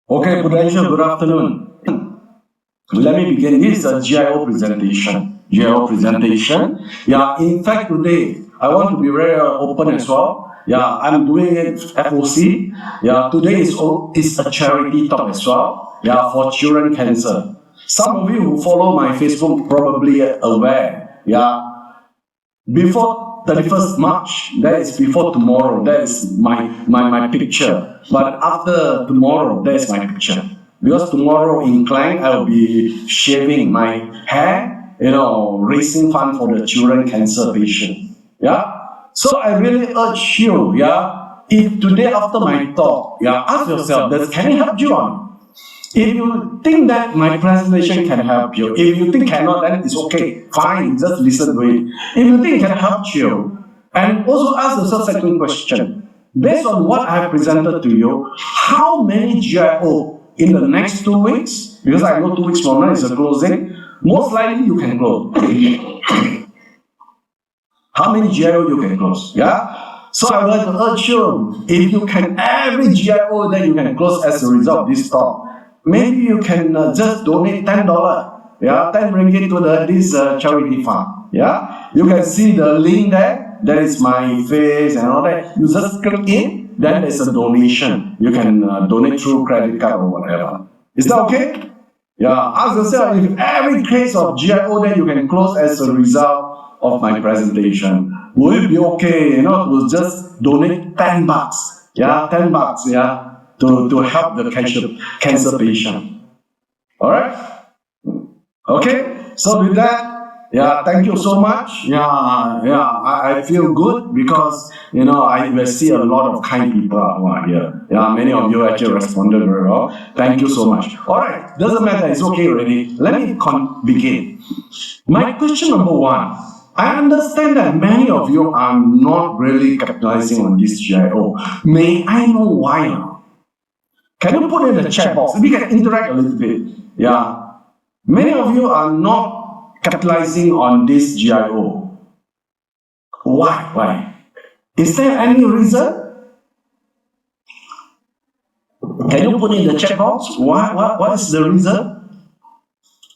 Okay, Prudential, good afternoon. Let me begin. This is a GIO presentation. GIO presentation. Yeah, in fact, today I want to be very open as well. Yeah, I'm doing it FOC. Yeah, today is a charity talk as well. Yeah, for children cancer. Some of you who follow my Facebook probably aware. Yeah, before 31st March, that is before tomorrow, that is my picture. But after tomorrow, that is my picture. Because tomorrow in Klang, I will be shaving my hair, raising fund for the children cancer patient. Yeah. So I really urge you, yeah, if today after my talk, yeah, ask yourself, can it help you on? If you think that my presentation can help you, if you think cannot, then it's okay, fine, just listen to it. If you think it can help you, and also ask the second question, based on what I have presented to you, how many GIO in the next 2 weeks, because I know 2 weeks from now is a closing, most likely you can close. How many GIO you can close? Yeah? So I would like to urge you, if you can, every GIO that you can close as a result of this talk, maybe you can just donate $10, yeah, 10 ringgit to this charity fund. Yeah? You can see the link there, that is my face and all that. You just click in, then there's a donation. You can donate through credit card or whatever. Is that okay? Yeah, ask yourself if every case of GIO that you can close as a result of my presentation, will it be okay, to just donate 10 bucks, yeah, 10 bucks, yeah, to help the cancer patient. All right? Okay, so with that, yeah, thank you so much. I feel good because, I see a lot of kind people who are here. Yeah, many of you actually responded very well. Thank you so much. All right, doesn't matter, it's okay already. Let me begin. My question number one. I understand that many of you are not really capitalizing on this GIO. May I know why now? Can you put in the chat box? We can interact a little bit. Yeah. Many of you are not capitalizing on this GIO. Why? Why? Is there any reason? Can you put in the chat box? What is the reason?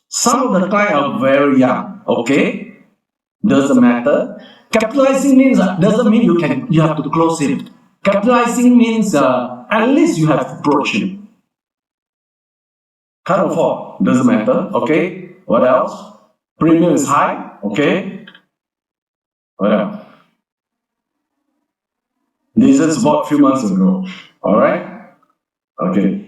Some of the clients are very young. Okay, doesn't matter. Capitalizing means doesn't mean you have to close it. Capitalizing means at least you have approached it. Can't afford, doesn't matter. Okay, what else? Premium is high. Okay, what else? This is about a few months ago. All right. Okay.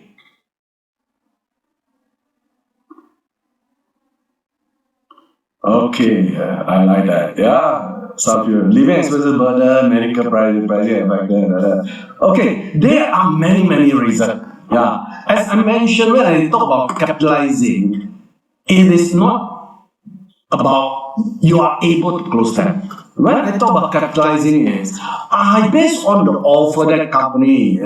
Okay, I like that. Yeah, some people living expenses burden, medical pricing affected. Okay, there are many reasons. Yeah, as I mentioned when I talk about capitalizing, it is not about you are able to close them. When I talk about capitalizing is, based on the offer that company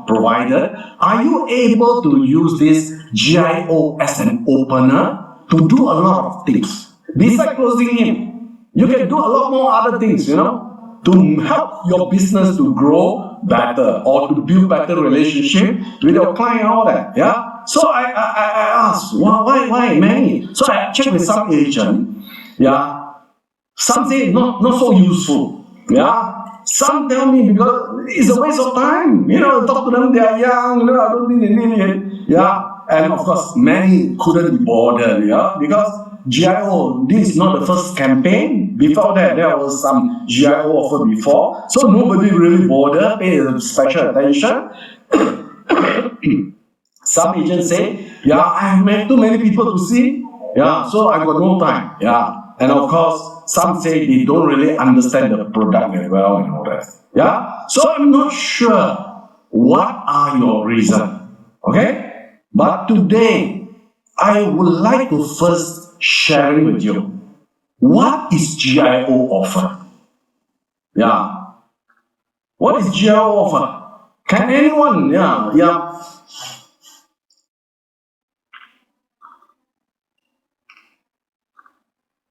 provided, are you able to use this GIO as an opener to do a lot of things? Besides closing in, you can do a lot more other things, to help your business to grow better or to build better relationship with your client and all that. Yeah. So I asked, why many? So I checked with some agent. Yeah. Some say not so useful. Yeah. Some tell me because it's a waste of time. Talk to them, they are young, I don't think they need it. Yeah. And of course, many couldn't be bothered, yeah, because GIO, this is not the first campaign. Before that, there was some GIO offer before. So nobody really bothered, paid special attention. Some agents say, yeah, I have met too many people to see. Yeah, so I got no time. Yeah. And of course, some say they don't really understand the product very well and all that. Yeah. So I'm not sure what are your reasons. Okay? But today, I would like to first share it with you. What is GIO offer? Yeah. What is GIO offer? Can anyone? Yeah.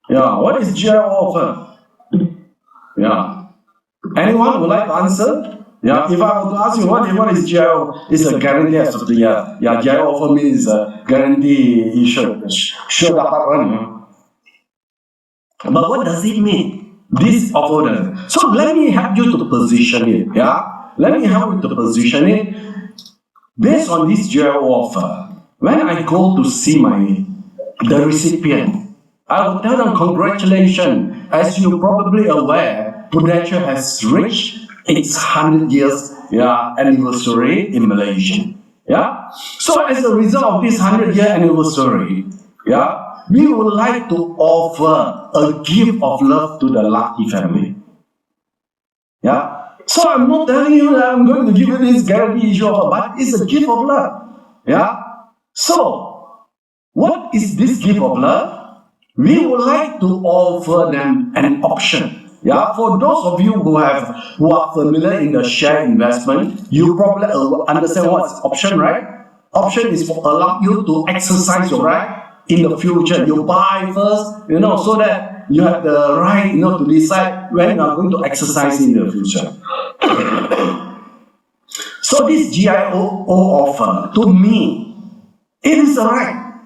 Yeah. What is GIO offer? Yeah. Anyone would like to answer? Yeah, if I were to ask you what is GIO, it's a guarantee as of the year. Yeah, GIO offer means guarantee issued, sure dapat run. But what does it mean? This offer does. So let me help you to position it. Yeah, let me help you to position it based on this GIO offer. When I go to see the recipient, I will tell them congratulations. As you're probably aware, Prudential has reached its 100 years anniversary in Malaysia. Yeah. So as a result of this 100-year anniversary, we would like to offer a gift of love to the lucky family. Yeah. So I'm not telling you that I'm going to give you this guarantee issue offer, but it's a gift of love. Yeah. So what is this gift of love? We would like to offer them an option. Yeah, for those of you who are familiar in the share investment, you probably understand what's option, right? Option is for allow you to exercise your right in the future. You buy first, so that you have the right, to decide when you are going to exercise in the future. So this GIO offer, to me, it is a right.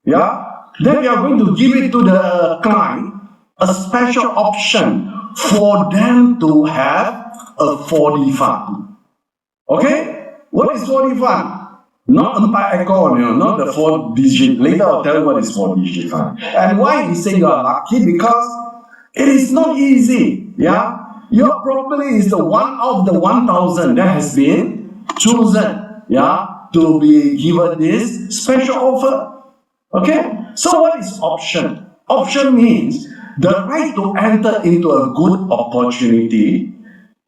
Yeah. Then we are going to give it to the client a special option for them to have a 4D fund. Okay? What is 4D fund? Not 4 ekor, not the 4 digit. Later I'll tell you what is 4 digit fund. And why we say you are lucky? Because it is not easy. Yeah? Your property is the one of the 1,000 that has been chosen. Yeah? To be given this special offer. Okay? So what is option? Option means the right to enter into a good opportunity,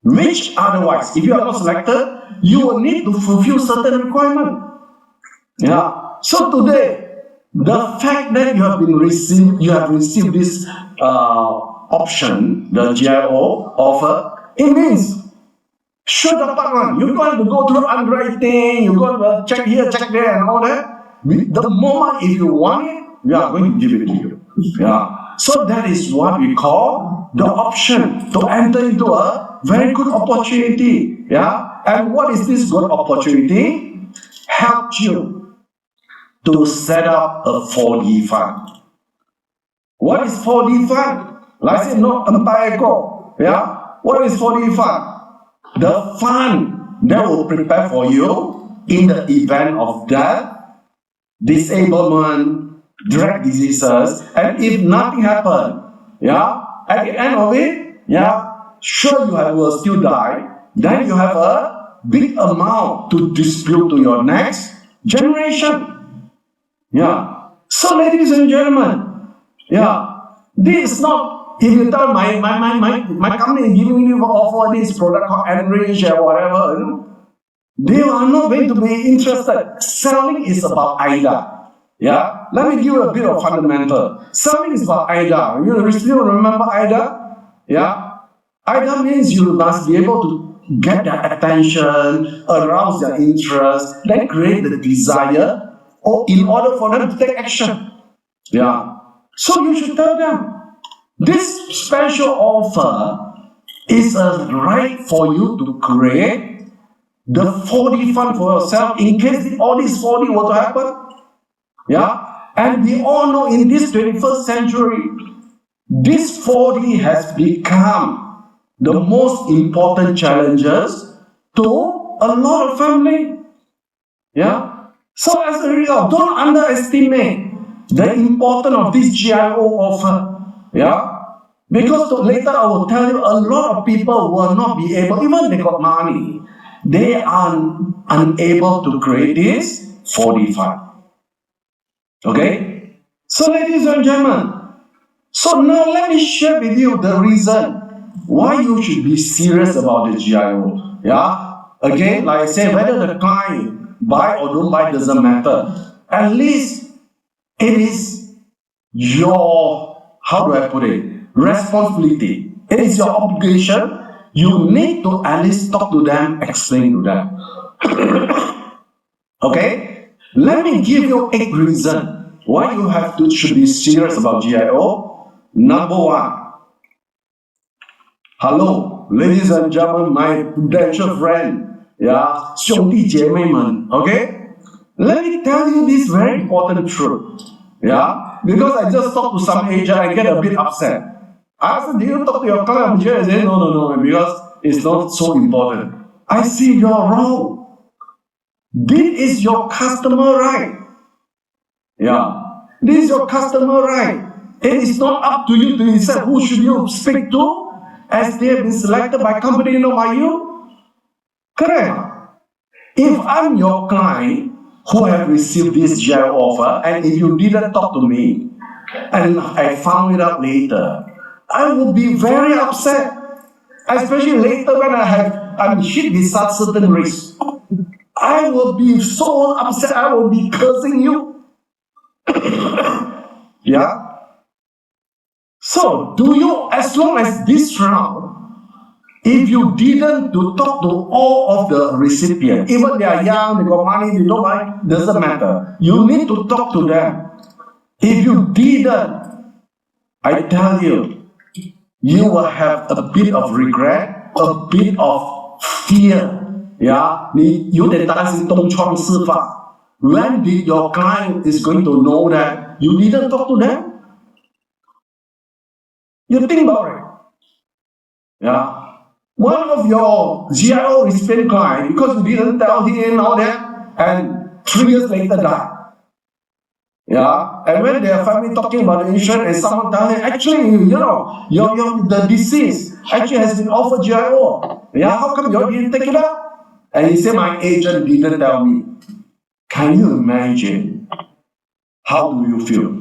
which otherwise, if you are not selected, you will need to fulfill certain requirements. Yeah. So today, the fact that you have received this option, the GIO offer, it means sure dapat one. You don't have to go through underwriting, you go to check here, check there, and all that. The moment if you want it, we are going to give it to you. Yeah. So that is what we call the option to enter into a very good opportunity. Yeah. And what is this good opportunity? Help you to set up a 4D fund. What is 4D fund? Like I said, not 4 ekor. Yeah. What is 4D fund? The fund that will prepare for you in the event of death, disablement, drug diseases, and if nothing happened, at the end of it, sure you will still die, then you have a big amount to distribute to your next generation. So ladies and gentlemen, this is not, if you tell my company is giving you offer this product called Enrich or whatever, they are not going to be interested. Selling is about IDA. Yeah? Let me give you a bit of fundamental. Selling is about IDA. You still remember IDA? Yeah? IDA means you must be able to get their attention, arouse their interest, then create the desire in order for them to take action. Yeah. So you should tell them, this special offer is a right for you to create the 4D fund for yourself in case all these 4D were to happen. Yeah? And we all know in this 21st century, this 4D has become the most important challenges to a lot of family. Yeah? So as a result, don't underestimate the importance of this GIO offer. Yeah? Because later I will tell you a lot of people will not be able, even they got money, they are unable to create this 4D fund. Okay? So ladies and gentlemen, so now let me share with you the reason why you should be serious about the GIO. Yeah? Again, like I said, whether the client buy or don't buy doesn't matter. At least it is your, how do I put it, responsibility. It is your obligation. You need to at least talk to them, explain to them. Okay? Let me give you 8 reasons why you should be serious about GIO. Number 1. Hello, ladies and gentlemen, my prudential friend, yeah, 兄弟姐妹们, okay? Let me tell you this very important truth, yeah? Because I just talked to some agent, I get a bit upset. I asked, do you talk to your client? I say, no, because it's not so important. I see you're wrong. This is your customer right. Yeah. This is your customer right. It is not up to you to decide who should you speak to, as they have been selected by company, not by you. Correct. If I'm your client who have received this GIO offer, and if you didn't talk to me, and I found it out later, I will be very upset. Especially later when I'm hit with such certain risk. I will be so upset, I will be cursing you. Yeah? So, do you, as long as this round, if you didn't to talk to all of the recipients, even they are young, they got money, they don't mind, doesn't matter. You need to talk to them. If you didn't, I tell you, you will have a bit of regret, a bit of fear. Yeah? When did your client is going to know that you didn't talk to them? You think about it. Yeah. One of your GIO recipient client, because you didn't tell him and all that, and 3 years later died. Yeah. And when their family talking about the insurance and someone tells him, actually, the deceased actually has been offered GIO. Yeah, how come you didn't take it up? And he said, my agent didn't tell me. Can you imagine? How do you feel?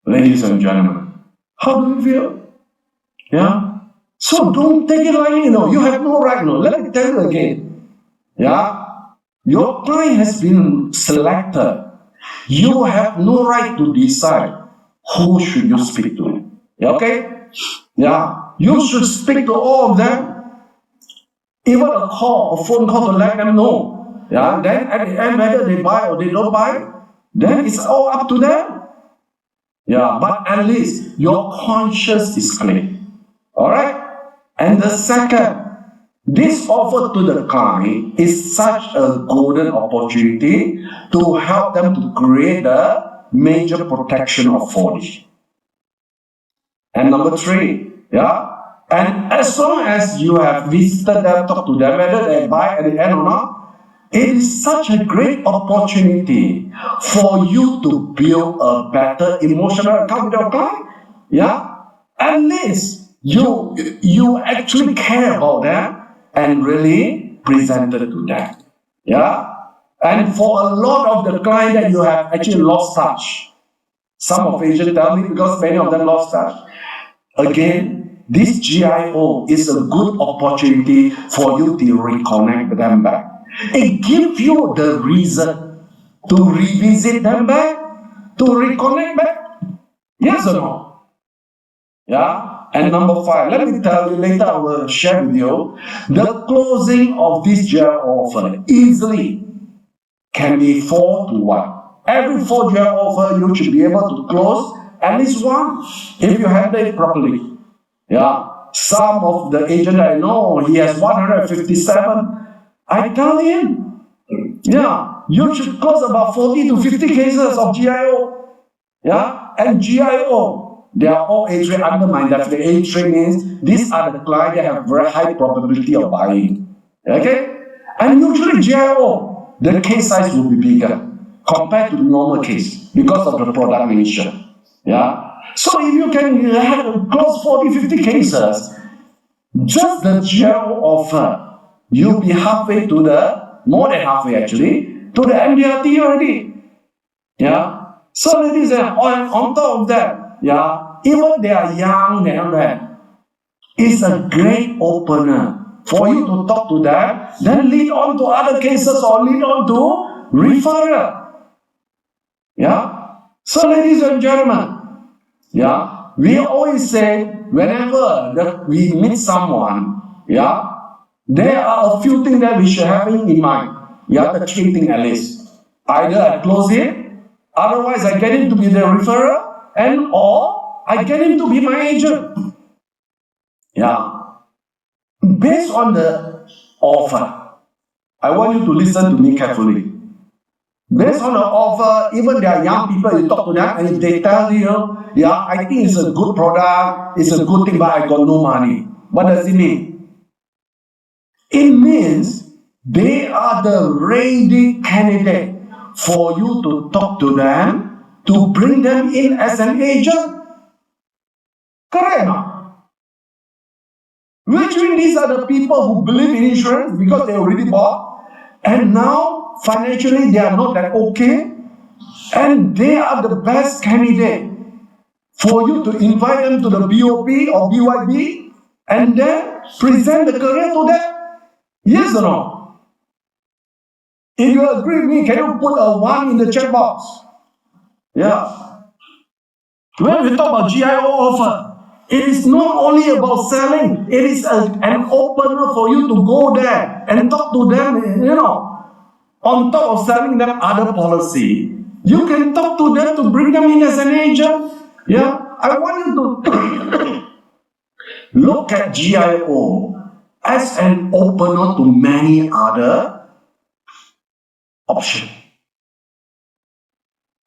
Ladies and gentlemen, how do you feel? Yeah? So don't take it lightly, you have no right, Let me tell you again. Yeah? Your client has been selected. You have no right to decide who should you speak to. Okay? Yeah. You should speak to all of them. Even a phone call to let them know. Yeah. Then at the end, whether they buy or they don't buy, then it's all up to them. Yeah. But at least your conscience is clear. Alright? And the second, this offer to the client is such a golden opportunity to help them to create a major protection of 40. And number 3, yeah? And as long as you have visited them, talked to them, whether they buy at the end or not, it is such a great opportunity for you to build a better emotional account with your client. Yeah? At least you actually care about them and really presented to them. Yeah? And for a lot of the clients that you have actually lost touch. Some of agents tell me because many of them lost touch. Again, this GIO is a good opportunity for you to reconnect them back. It gives you the reason to revisit them back, to reconnect back. Yes or no? Yeah? And number 5, let me tell you later, I will share with you, the closing of this GIO offer easily can be 4 to 1. Every 4 GIO offer, you should be able to close at least 1 if you handle it properly. Yeah. Some of the agent I know, he has 157. I tell him, yeah, you should close about 40 to 50 cases of GIO. Yeah. And GIO, they are all A3 under my definition. A3 means these are the clients that have very high probability of buying. Okay? And usually GIO, the case size will be bigger compared to the normal case because of the product nature. Yeah? So if you can close 40, 50 cases, just the GIO offer, you'll be halfway to more than halfway actually, to the MDRT already. Yeah? So it is on top of that, yeah, even they are young and that, it's a great opener for you to talk to them, then lead on to other cases or lead on to referral. Yeah? So ladies and gentlemen, yeah, we always say whenever we meet someone, yeah, there are a few things that we should have in mind. Yeah, the 3 things at least. Either I close it, otherwise I get him to be the referrer, or I get him to be my agent. Yeah. Based on the offer, I want you to listen to me carefully. Based on the offer, even there are young people, you talk to them and if they tell you, yeah, I think it's a good product, it's a good thing, but I got no money. What does it mean? It means they are the ready candidate for you to talk to them, to bring them in as an agent. Correct? Which means these are the people who believe in insurance because they already bought, and now financially they are not that okay, and they are the best candidate for you to invite them to the BOP or BYB and then present the career to them. Yes or no? If you agree with me, can you put a 1 in the chat box? Yeah. When we talk about GIO offer, it is not only about selling, it is an opener for you to go there and talk to them, on top of selling them other policy. You can talk to them to bring them in as an agent. Yeah, I want you to look at GIO as an opener to many other options.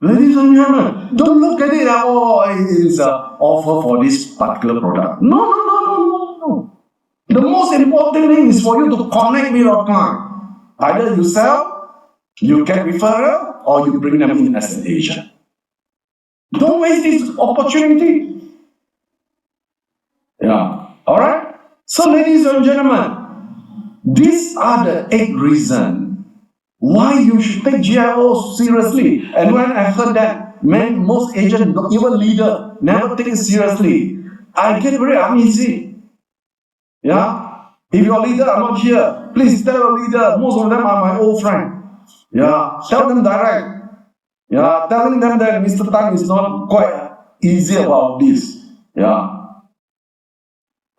Ladies and gentlemen, don't look at it, it is an offer for this particular product. No. The most important thing is for you to connect with your client. Either you sell, you get referral, or you bring them in as an agent. Don't waste this opportunity. Yeah. Alright? So, ladies and gentlemen, these are the 8 reasons why you should take GIO seriously. And when I heard that, most agents, even leader, never take it seriously, I get very uneasy. Yeah? If your leader are not here, please tell your leader, most of them are my old friend. Yeah? Tell them direct. Yeah? Telling them that Mr. Tan is not quite easy about this. Yeah?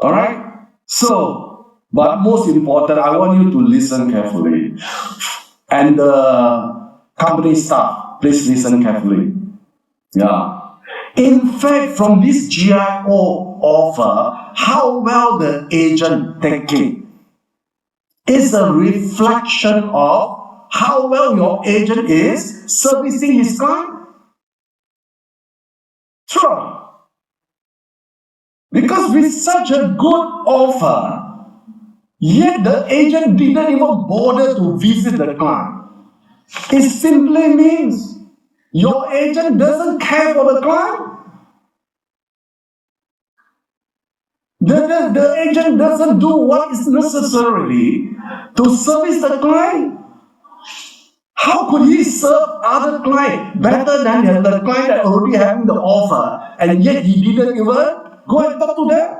Alright? So, but most important, I want you to listen carefully. And the company staff, please listen carefully. Yeah. In fact, from this GIO offer, how well the agent take it is a reflection of how well your agent is servicing his client. True. Because with such a good offer, yet the agent didn't even bother to visit the client. It simply means your agent doesn't care for the client. The agent doesn't do what is necessary to service the client. How could he serve other clients better than the client that already having the offer, and yet he didn't even go and talk to them?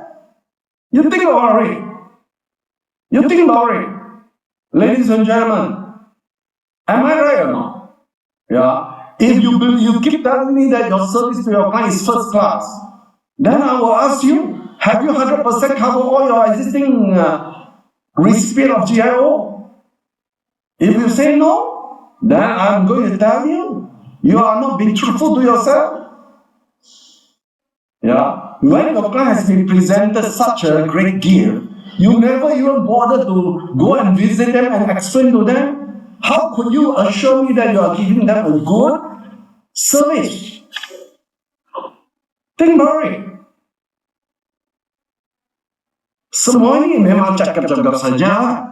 You think about it. You think about it. Ladies and gentlemen, am I right or not? Yeah. If you keep telling me that your service to your client is first class, then I will ask you, have you 100% covered all your existing recipient of GIO? If you say no, then I'm going to tell you, you are not being truthful to yourself. Yeah. When your client has been presented such a great gift, you never even bother to go and visit them and explain to them. How could you assure me that you are giving them a good service? Think about it. Semua ini memang cakap-cakap saja.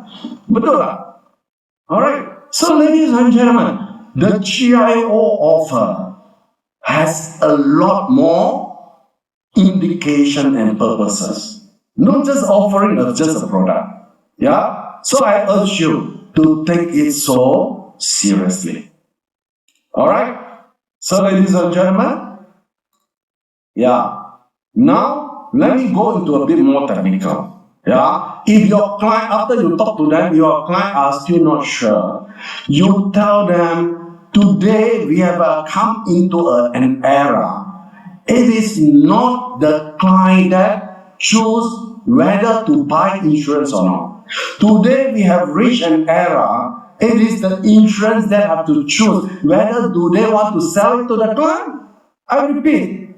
Betul tak? Alright. So ladies and gentlemen, the GIO offer has a lot more indication and purposes. Not just offering just a product. Yeah? So I urge you to take it so seriously. Alright? So ladies and gentlemen, yeah. Now, let me go into a bit more technical. Yeah. If your client, after you talk to them, your client are still not sure, you tell them, today we have come into an era. It is not the client that choose whether to buy insurance or not. Today we have reached an era. It is the insurance that have to choose whether do they want to sell it to the client. I repeat,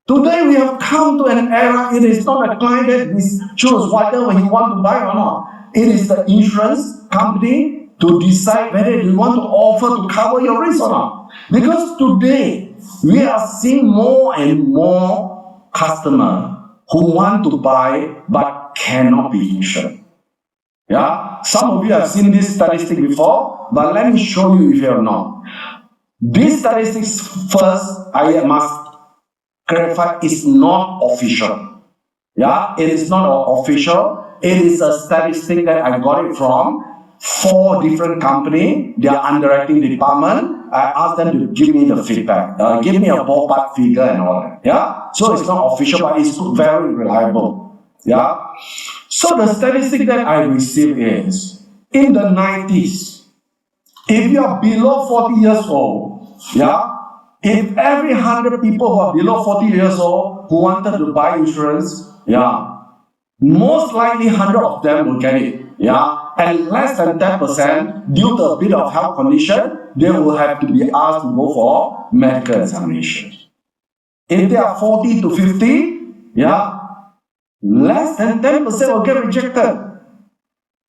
Today we have come to an era, it is not a client that we choose whatever he want to buy or not. It is the insurance company to decide whether they want to offer to cover your risk or not. Because today we are seeing more and more customers who want to buy but cannot be insured. Yeah, some of you have seen this statistic before, but let me show you if you have not. This statistics first, I must clarify, is not official. Yeah, it is not official. It is a statistic that I got it from 4 different companies, their underwriting department. I asked them to give me the feedback, give me a ballpark figure and all that. Yeah, so it's not official, but it's very reliable. Yeah. So the statistic that I received is, in the 90s, if you are below 40 years old, yeah, if every 100 people who are below 40 years old who wanted to buy insurance, yeah, most likely 100 of them will get it, yeah, and less than 10% due to a bit of health condition, they will have to be asked to go for medical examination. If they are 40 to 50, yeah, less than 10% will get rejected.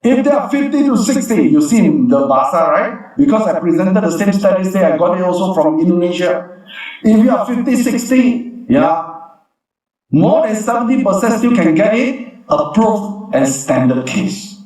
If they are 50 to 60, you see in the BASA, right? Because I presented the same statistic, I got it also from Indonesia. If you are 50, 60, yeah, more than 70% still can get it approved as standard case.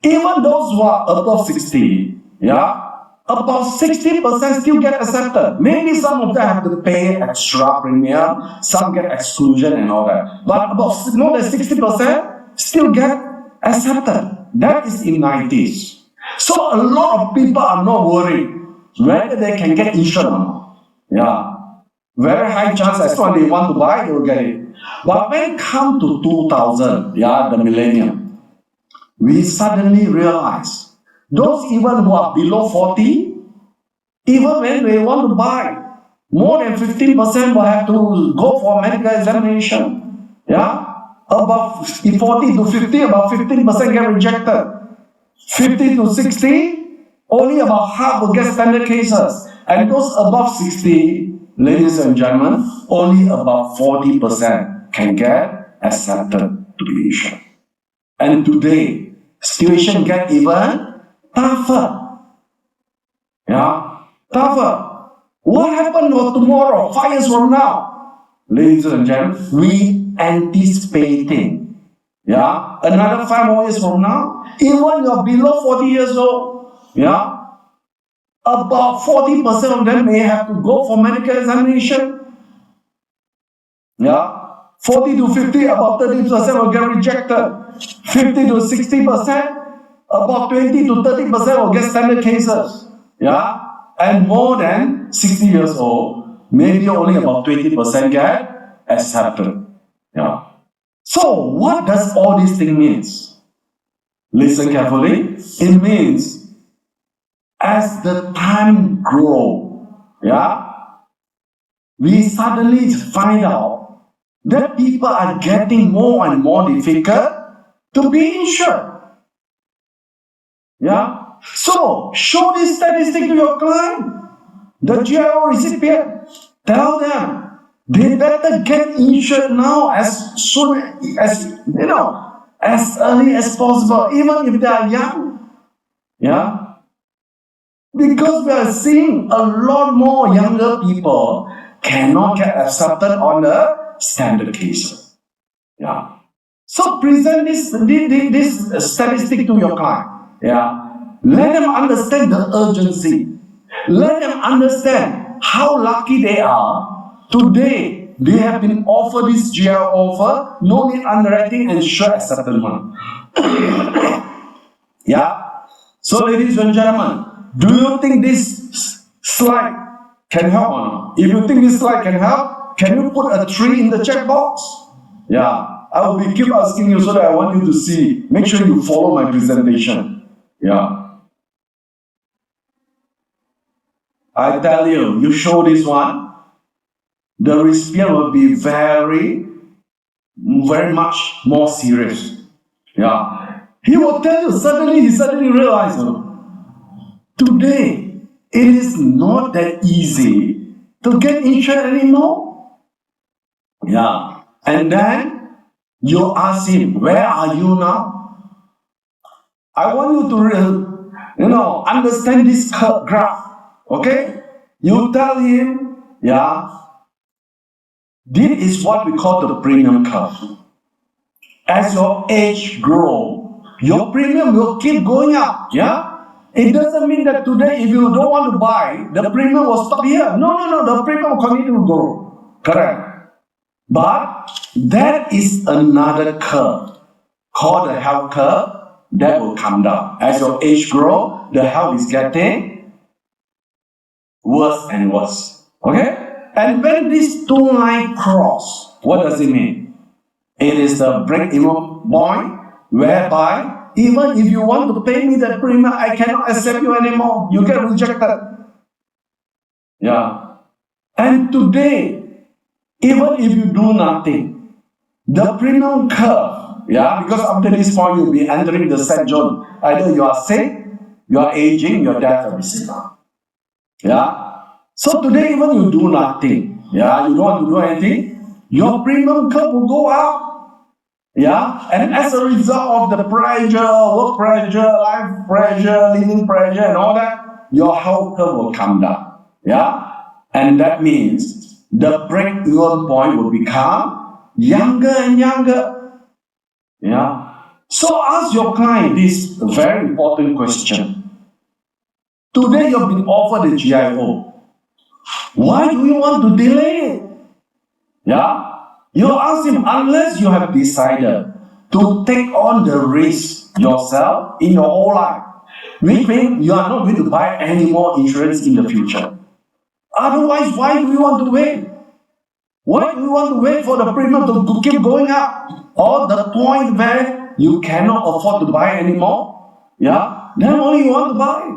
Even those who are above 60, yeah, about 60% still get accepted. Maybe some of them have to pay extra premium, some get exclusion and all that. But about more than 60% still get accepted. That is in 90s. So a lot of people are not worried whether they can get insured or not. Yeah. Very high chance as long as they want to buy, they will get it. But when it comes to 2000, yeah, the millennium, we suddenly realize those even who are below 40, even when they want to buy, more than 15% will have to go for medical examination. Yeah? About 40 to 50, about 15% get rejected. 50 to 60, only about half will get standard cases. And those above 60, ladies and gentlemen, only about 40% can get accepted to be insured. And today, situation get even tougher. Yeah, tougher. What happened for tomorrow, 5 years from now? Ladies and gentlemen, we anticipating. Yeah, another 5 more years from now, even you're below 40 years old, yeah, about 40% of them may have to go for medical examination. Yeah, 40 to 50, about 30% will get rejected. 50 to 60%, about 20 to 30% will get standard cases. Yeah, and more than 60 years old, maybe only about 20% get accepted. Yeah. So what does all these things mean? Listen carefully. It means as the time grows, yeah, we suddenly find out that people are getting more and more difficult to be insured. Yeah. So show this statistic to your client, the GIO recipient. Tell them they better get insured now as soon as as early as possible, even if they are young. Yeah. Because we are seeing a lot more younger people cannot get accepted on the standard cases. Yeah. So present this statistic to your client. Yeah. Let them understand the urgency. Let them understand how lucky they are. Today, they have been offered this GL offer, no need underwriting and sure acceptance. Yeah. So, ladies and gentlemen, do you think this slide can help or not? If you think this slide can help, can you put a 3 in the check box? Yeah. I will keep asking you so that I want you to see. Make sure you follow my presentation. Yeah. I tell you, you show this one, the recipient will be very much more serious. Yeah. He will tell you, he suddenly realizes, today, it is not that easy to get insured anymore. Yeah. And then you ask him, where are you now? I want you to understand this graph. Okay? You tell him, yeah, this is what we call the premium curve. As your age grows, your premium will keep going up. Yeah? It doesn't mean that today, if you don't want to buy, the premium will stop here. No. The premium will continue to grow. Correct. But that is another curve called the health curve that will come down. As your age grows, the health is getting worse and worse. Okay? And when these two lines cross, what does it mean? It is the break-even point whereby even if you want to pay me the premium, I cannot accept you anymore. You get rejected. Yeah. And today, even if you do nothing, the premium curve, yeah, because after this point you'll be entering the sad zone. Either you are sick, you are aging, your death will be sicker. Yeah. So today, even you do nothing, yeah, you don't want to do anything, your premium curve will go up. Yeah, and as a result of the pressure, work pressure, life pressure, living pressure, and all that, your health curve will come down. Yeah, and that means the break-even point will become younger and younger. Yeah, so ask your client this very important question. Today you've been offered a GIO. Why do you want to delay it? Yeah. You ask him, unless you have decided to take on the risk yourself in your whole life, which means you are not going to buy any more insurance in the future. Otherwise, why do you want to wait? Why do you want to wait for the premium to keep going up? Or the point where you cannot afford to buy anymore? Yeah, then only you want to buy.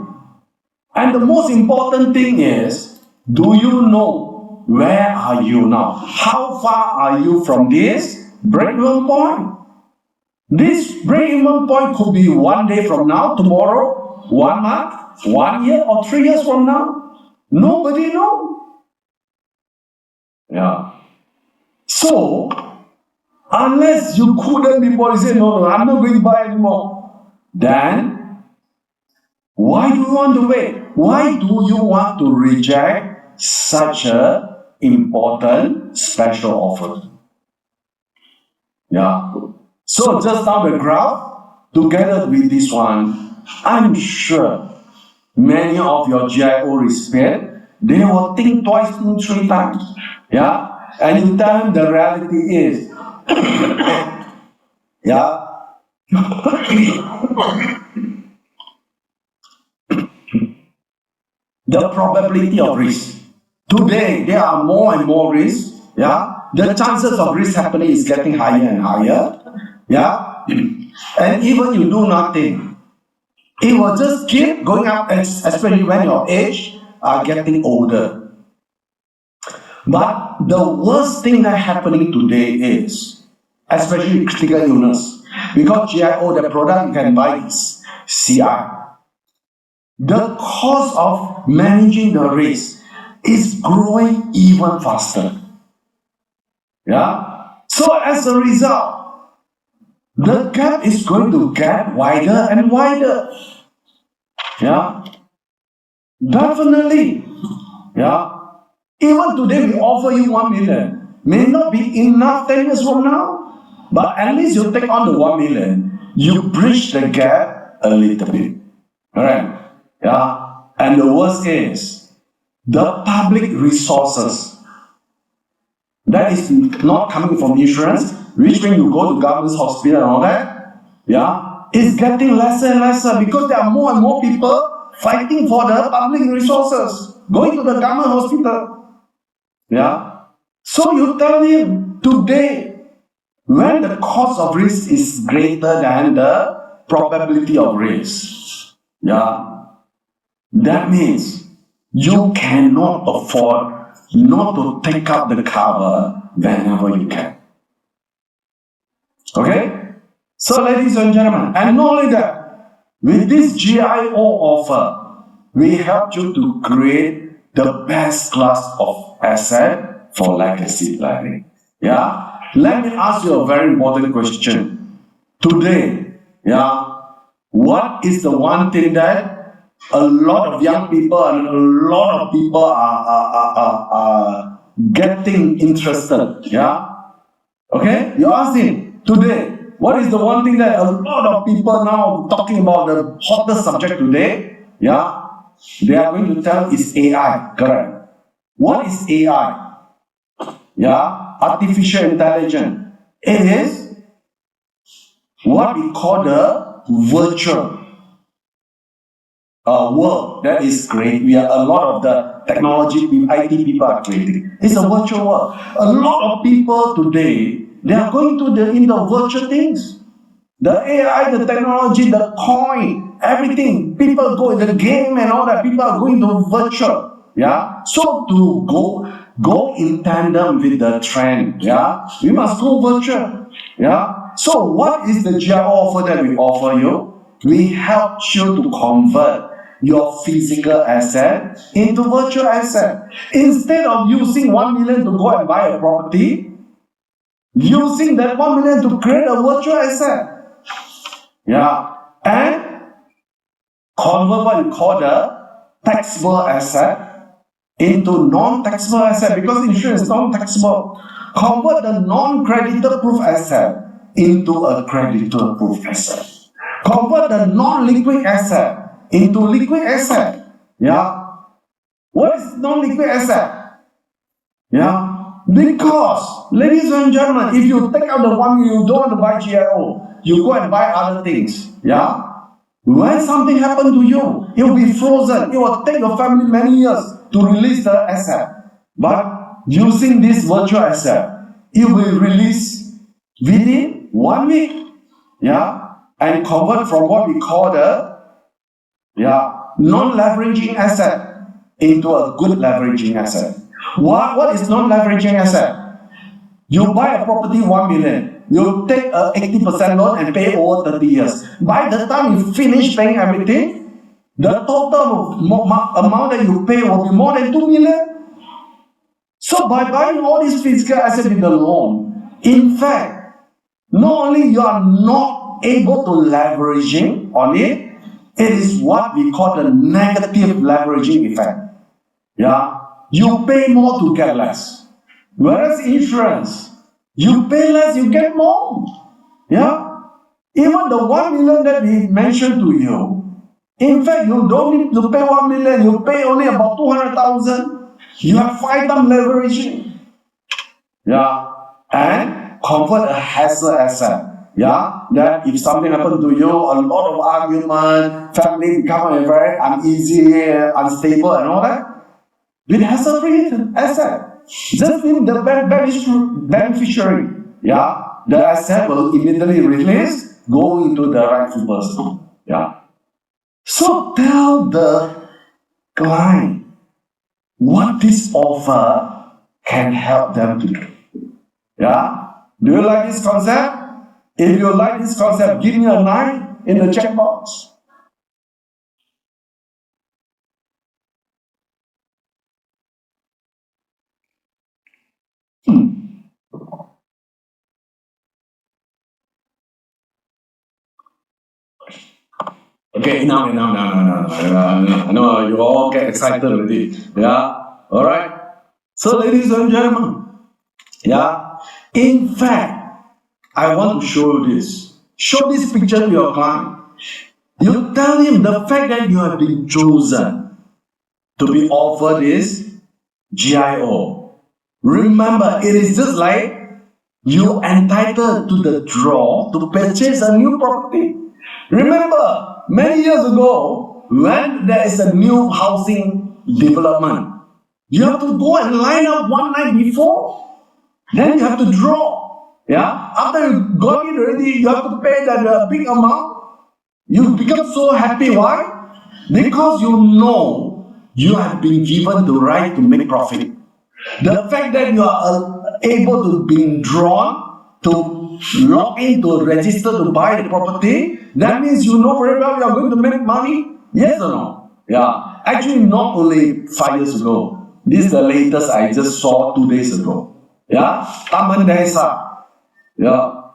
And the most important thing is, do you know where are you now? How far are you from this break-even point? This break-even point could be 1 day from now, tomorrow, 1 month, 1 year, or 3 years from now. Nobody knows. Yeah. So, unless you couldn't before say, no, I'm not going to buy anymore, then why do you want to wait? Why do you want to reject such a important special offer? Yeah. So just now the graph, together with this one, I'm sure many of your GIO recipients, they will think twice, 3 times. Yeah. And you tell them the reality is, yeah. The probability of risk. Today, there are more and more risks. Yeah, the chances of risk happening is getting higher and higher. Yeah, and even you do nothing, it will just keep going up, especially when your age are getting older. But the worst thing that happening today is, especially critical illness, because GIO, the product you can buy is CI. The cost of managing the risk is growing even faster. Yeah? So as a result, the gap is going to get wider and wider. Yeah? Definitely. Yeah? Even today we offer you 1 million. May not be enough 10 years from now, but at least you take on the 1 million, you bridge the gap a little bit. Alright? Yeah? And the worst is, the public resources that is not coming from insurance, which means you go to government hospital and all that, yeah, is getting lesser and lesser because there are more and more people fighting for the public resources, going to the government hospital. Yeah. So you tell him today, when the cost of risk is greater than the probability of risk, yeah, that means you cannot afford not to take up the cover whenever you can. Okay? So ladies and gentlemen, and not only that, with this GIO offer, we help you to create the best class of asset for legacy planning. Yeah. Let me ask you a very important question. Today, yeah, what is the one thing that a lot of young people and a lot of people are getting interested? Yeah. Okay? You ask him today, what is the one thing that a lot of people now talking about the hottest subject today? Yeah? They are going to tell is AI. Correct. What is AI? Yeah? Artificial intelligence. It is what we call the virtual world that is great. We are a lot of the technology IT people are creating. It's a virtual world. A lot of people today they are going to the in the virtual things. The AI, the technology, the coin, everything. People go in the game and all that. People are going to virtual. Yeah. So to go in tandem with the trend. Yeah. We must go virtual. Yeah. So what is the GIO offer that we offer you? We help you to convert your physical asset into virtual asset. Instead of using 1 million to go and buy a property, using that 1 million to create a virtual asset. Yeah. And convert what you call the taxable asset into non-taxable asset because insurance is non-taxable. Convert the non-creditor proof asset into a creditor proof asset. Convert the non-liquid asset into liquid asset. Yeah. What is non-liquid asset? Yeah. Because, ladies and gentlemen, if you take out the 1 million, you don't want to buy GIO, you go and buy other things. Yeah. When something happened to you, it will be frozen. It will take your family many years to release the asset. But using this virtual asset, it will release within 1 week. Yeah. And convert from what we call the non-leveraging asset into a good leveraging asset. What is non-leveraging asset? You buy a property 1 million. You take a 80% loan and pay over 30 years. By the time you finish paying everything, the total amount that you pay will be more than 2 million. So by buying all these physical assets with the loan, in fact, not only you are not able to leveraging on it, it is what we call the negative leveraging effect. Yeah, you pay more to get less. Whereas insurance, you pay less, you get more. Yeah, even the 1 million that we mentioned to you, in fact, you don't need to pay 1 million, you pay only about 200,000. You have 5 times leveraging. Yeah, and convert a hazard asset. Yeah, that if something happened to you, a lot of argument, family become very uneasy, unstable, and all that. With hazard-free asset, just in the beneficiary. Yeah, the asset will immediately release, go into the rightful person. Yeah. So tell the client what this offer can help them to do. Yeah? Do you like this concept? If you like this concept, give me a 9 in the chat box. Okay, now. I know you all get excited already. Yeah? Alright? So, ladies and gentlemen, yeah? In fact, I want to show you this. Show this picture to your client. You tell him the fact that you have been chosen to be offered this GIO. Remember, it is just like you entitled to the draw to purchase a new property. Remember, many years ago, when there is a new housing development, you have to go and line up one night before. Then you have to draw. Yeah? After you got it already, you have to pay that big amount. You become so happy. Why? Because you know you have been given the right to make profit. The fact that you are able to be drawn to log in to register to buy the property, that means you know very well you are going to make money. Yes or no? Yeah. Actually, not only 5 years ago. This is the latest I just saw 2 days ago. Yeah, Taman Desa. Yeah,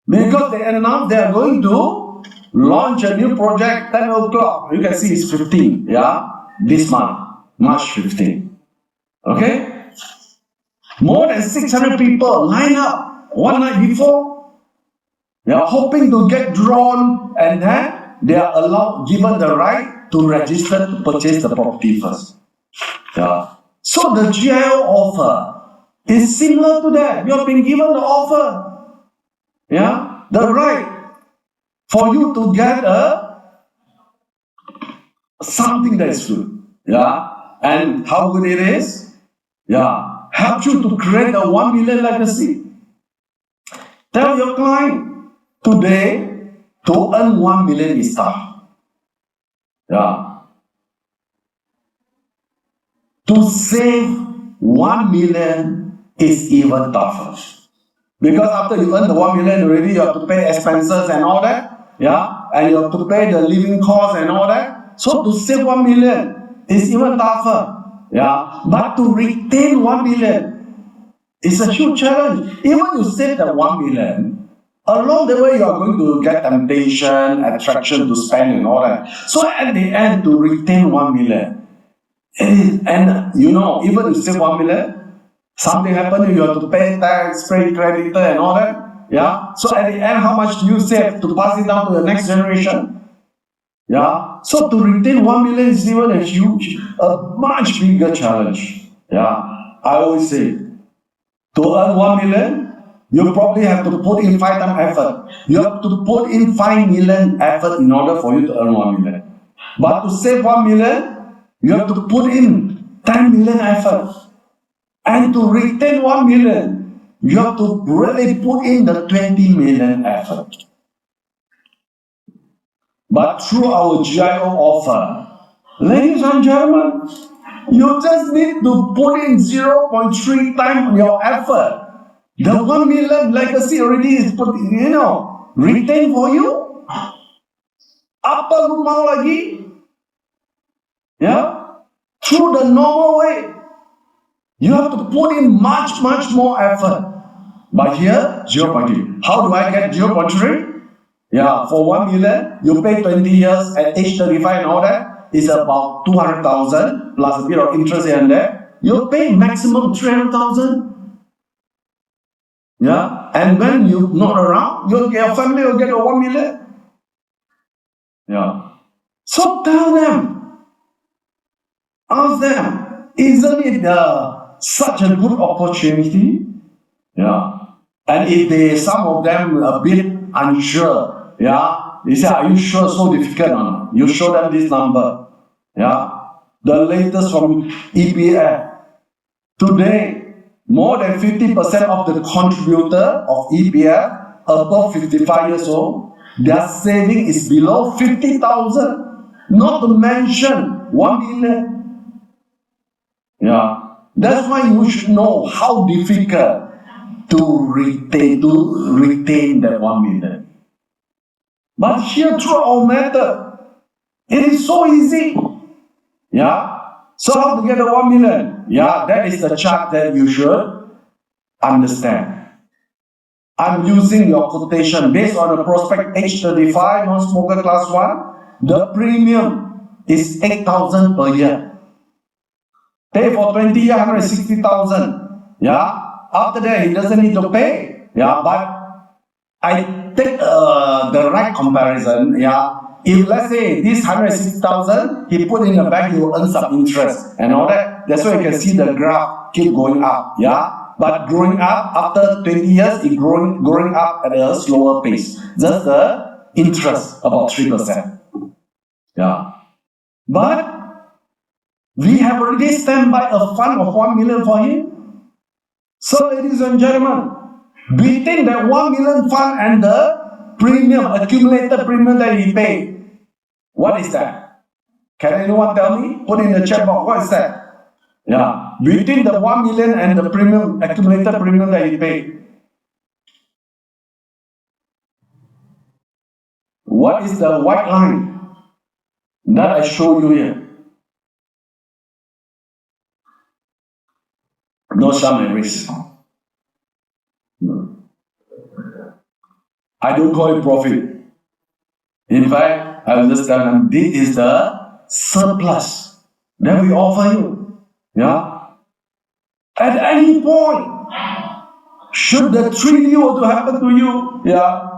because they announced they are going to launch a new project 10 o'clock. You can see it's 15. Yeah, this month, March 15. Okay, more than 600 people line up one night before. They are hoping to get drawn, and then they are given the right to register to purchase the property first. Yeah. So the GIO offer is similar to that. You have been given the offer. Yeah. The right for you to get something that is good. Yeah. And how good it is? Yeah. Help you to create a 1 million legacy. Tell your client today to earn 1 million is tough. Yeah. To save 1 million is even tougher. Because after you earn the 1 million already, you have to pay expenses and all that. Yeah. And you have to pay the living costs and all that. So to save 1 million is even tougher. Yeah. But to retain 1 million is a huge challenge. Even you save that 1 million, along the way you are going to get temptation, attraction to spend and all that. So at the end, to retain 1 million, and you know, even if you save 1 million, something happened, you have to pay tax, pay creditor and all that. Yeah. So at the end, how much do you save to pass it down to the next generation? Yeah. So to retain 1 million is even a much bigger challenge. Yeah. I always say, to earn 1 million, you probably have to put in 5 times effort. You have to put in 5 million effort in order for you to earn 1 million. But to save 1 million, you have to put in 10 million effort. And to retain 1 million, you have to really put in the 20 million effort. But through our GIO offer, ladies and gentlemen, you just need to put in 0.3 times your effort. The 1 million legacy already is put, retained for you. Apa lu mau lagi? Yeah? Through the normal way. You have to put in much, much more effort. But here, 0.3. How do I get 0.3? Yeah, for 1 million, you pay 20 years at age 35 and all that. It's about 200,000 plus a bit of interest here and there. You pay maximum 300,000. Yeah, and when you're not around, your family will get a 1 million. Yeah. So tell them, ask them, isn't it such a good opportunity? Yeah. And if some of them a bit unsure, yeah, they say, are you sure so difficult or not? You show them this number. Yeah. The latest from EPF. Today, more than 50% of the contributor of EPF above 55 years old, their saving is below 50,000. Not to mention 1 million. Yeah. That's why you should know how difficult to retain that 1 million. But here through our method, it is so easy. Yeah. So how to get a 1 million? Yeah, that is the chart that you should understand. I'm using your quotation based on a prospect age 35, non-smoker class 1. The premium is 8,000 per year. Pay for 20 years, 160,000. Yeah. After that, he doesn't need to pay. Yeah, but I take the right comparison. Yeah. If let's say this 160,000, he put in the bank, he will earn some interest and all that. That's why you can see the graph keep going up. Yeah. But growing up after 20 years, it's growing up at a slower pace. Just the interest about 3%. Yeah. But we have already stand by a fund of 1 million for him. So, ladies and gentlemen, between that 1 million fund and the premium, accumulated premium that he paid, what is that? Can anyone tell me? Put in the chat box, what is that? Yeah, between the 1 million and the premium, accumulated premium that he paid. What is the white line that I show you here? No sum and risk. I don't call it profit. In fact, I will just tell them this is the surplus that we offer you. Yeah. At any point, should the treaty were to happen to you, yeah,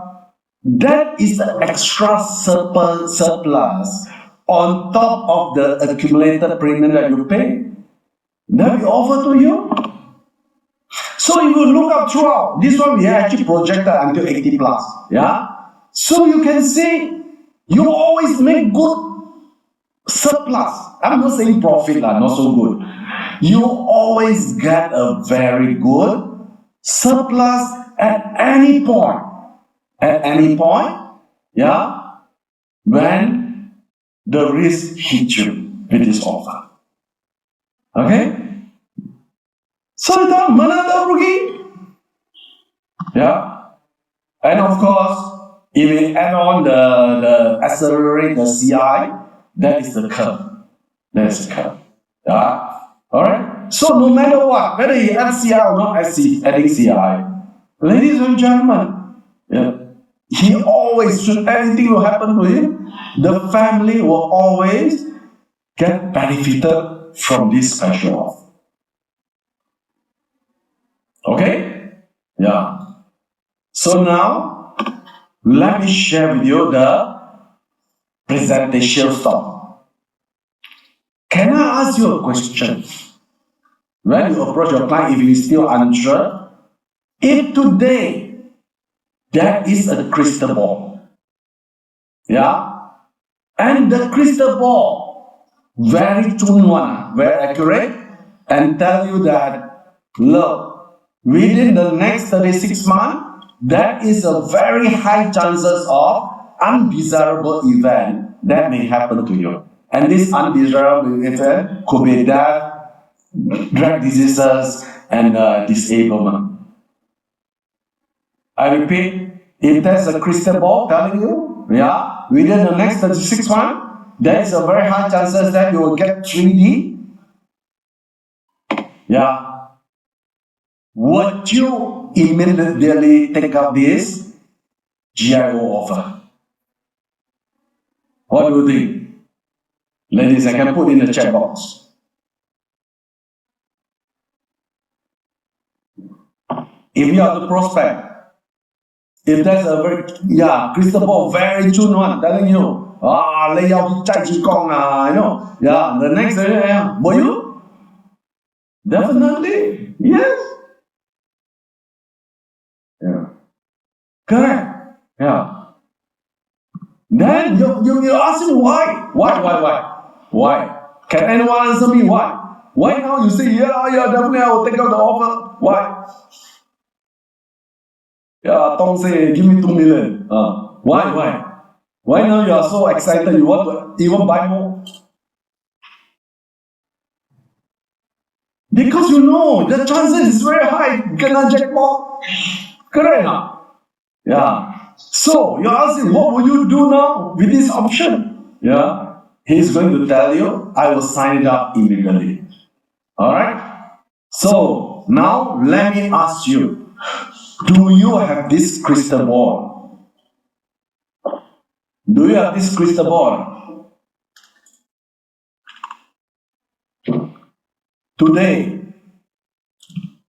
that is the extra surplus on top of the accumulated premium that you pay that we offer to you. So if you look up throughout, this one we actually projected until 80 plus. Yeah. So you can see you always make good surplus. I'm not saying profit, not so good. You always get a very good surplus at any point. At any point, yeah, when the risk hits you with this offer. Okay? So ito, mana daw rugi? Yeah. And of course, if we add on the accelerate the CI, that is the curve. That is the curve. Yeah. Alright? So no matter what, whether you add CI or not adding CI, ladies and gentlemen, yeah, he always, should anything will happen to him, the family will always get benefited from this special offer. Okay? Yeah. So now, let me share with you the presentation style. Can I ask you a question? When you approach your client, if you still unsure, if today there is a crystal ball, yeah, and the crystal ball very tuned one, very accurate, and tell you that, look, within the next 36 months, there is a very high chances of undesirable event that may happen to you. And this undesirable event could be death, drug diseases, and disablement. I repeat, if there's a crystal ball telling you, yeah, within the next 36 months, there is a very high chances that you will get 3D. Yeah. Would you immediately take up this GIO offer? What do you think? Ladies, I can put in the chat box. If you are the prospect, if there's a very, crystal ball, very tuned one, telling you, lay out the next area, will you? Definitely, yes. Yeah. Correct. Yeah. Then you ask me why? Why? Can anyone answer me why? Why now you say, definitely I will take up the offer? Why? Yeah, Tom say, give me 2 million. Why? Why now you are so excited? You want to even buy more? Because you know the chances is very high. Kena jackpot. Correct? Yeah. So you're asking, what will you do now with this option? Yeah. He's going to tell you, I will sign it up immediately. Alright? So now let me ask you, do you have this crystal ball? Do you have this crystal ball? Today,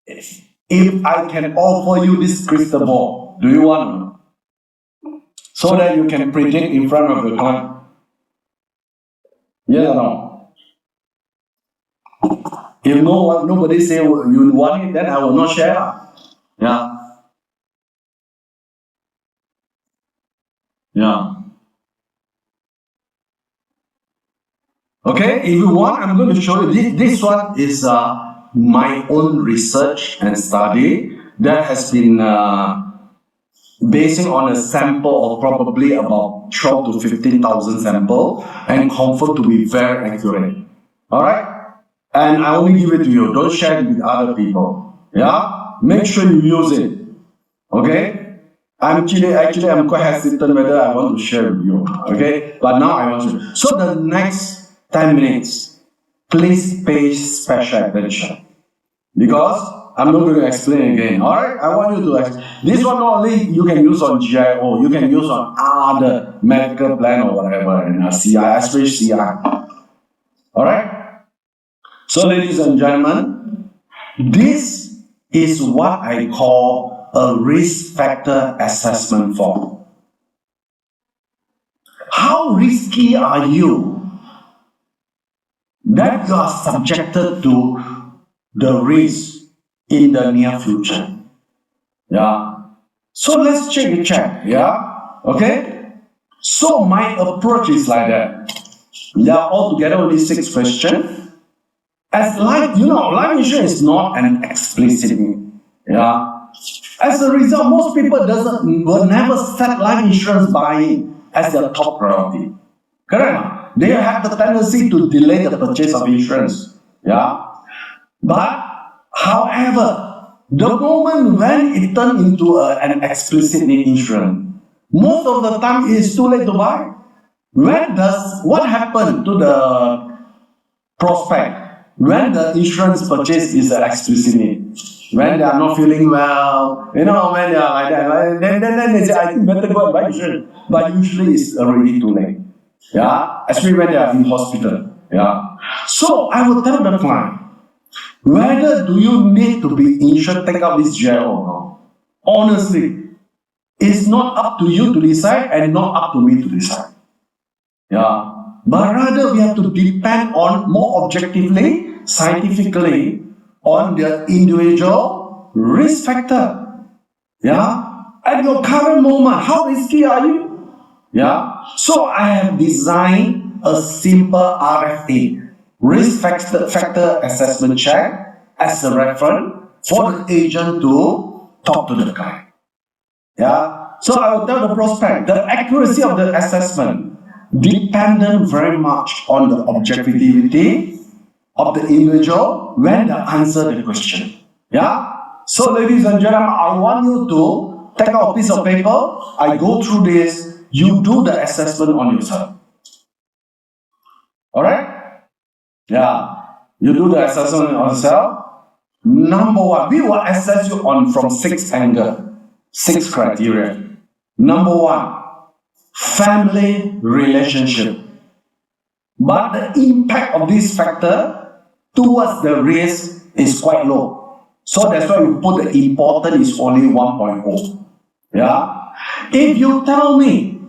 if I can offer you this crystal ball, do you want it? So that you can predict in front of the client. Yes or no? If nobody say you want it, then I will not share. Yeah. Yeah. Okay, if you want, I'm going to show you. This one is my own research and study that has been basing on a sample of probably about 12 to 15,000 sample and confirmed to be very accurate. Alright? And I only give it to you. Don't share it with other people. Yeah? Make sure you use it. Okay? I'm quite hesitant whether I want to share with you. Okay? But now I want to. So the next 10 minutes, please pay special attention. Because I'm not going to explain again. Alright? I want you to this one not only you can use on GIO, you can use on other medical plan or whatever, and CI, especially CI. Alright? So ladies and gentlemen, this is what I call a risk factor assessment form. How risky are you that you are subjected to the risk in the near future? Yeah. So let's check. Yeah. Okay. So my approach is like that. There are altogether only 6 questions. As life insurance is not an explicit need. Yeah. As a result, most people will never set life insurance buying as their top priority. Correct? They have the tendency to delay the purchase of insurance. Yeah. But, however, the moment when it turns into an explicit need insurance, most of the time it is too late to buy. What happened to the prospect when the insurance purchase is an explicit need? When they are not feeling well, when they are like that, then they say, I think better go and buy insurance. But usually it's already too late. Yeah, especially when they are in hospital. Yeah. So I will tell the client, whether do you need to be insured, take out this GIO or not. Honestly, it's not up to you to decide and not up to me to decide. Yeah. But rather we have to depend on more objectively, scientifically, on the individual risk factor. Yeah. At your current moment, how risky are you? Yeah. So I have designed a simple RFA, risk factor assessment check, as a reference for the agent to talk to the client. Yeah. So I will tell the prospect the accuracy of the assessment dependent very much on the objectivity of the individual when they answer the question. Yeah. So ladies and gentlemen, I want you to take out a piece of paper. I go through this. You do the assessment on yourself. All right? Yeah. You do the assessment on yourself. Number 1, we will assess you from 6 angles, 6 criteria. Number 1, family relationship. But the impact of this factor towards the risk is quite low. So that's why we put the important is only 1.0. Yeah. If you tell me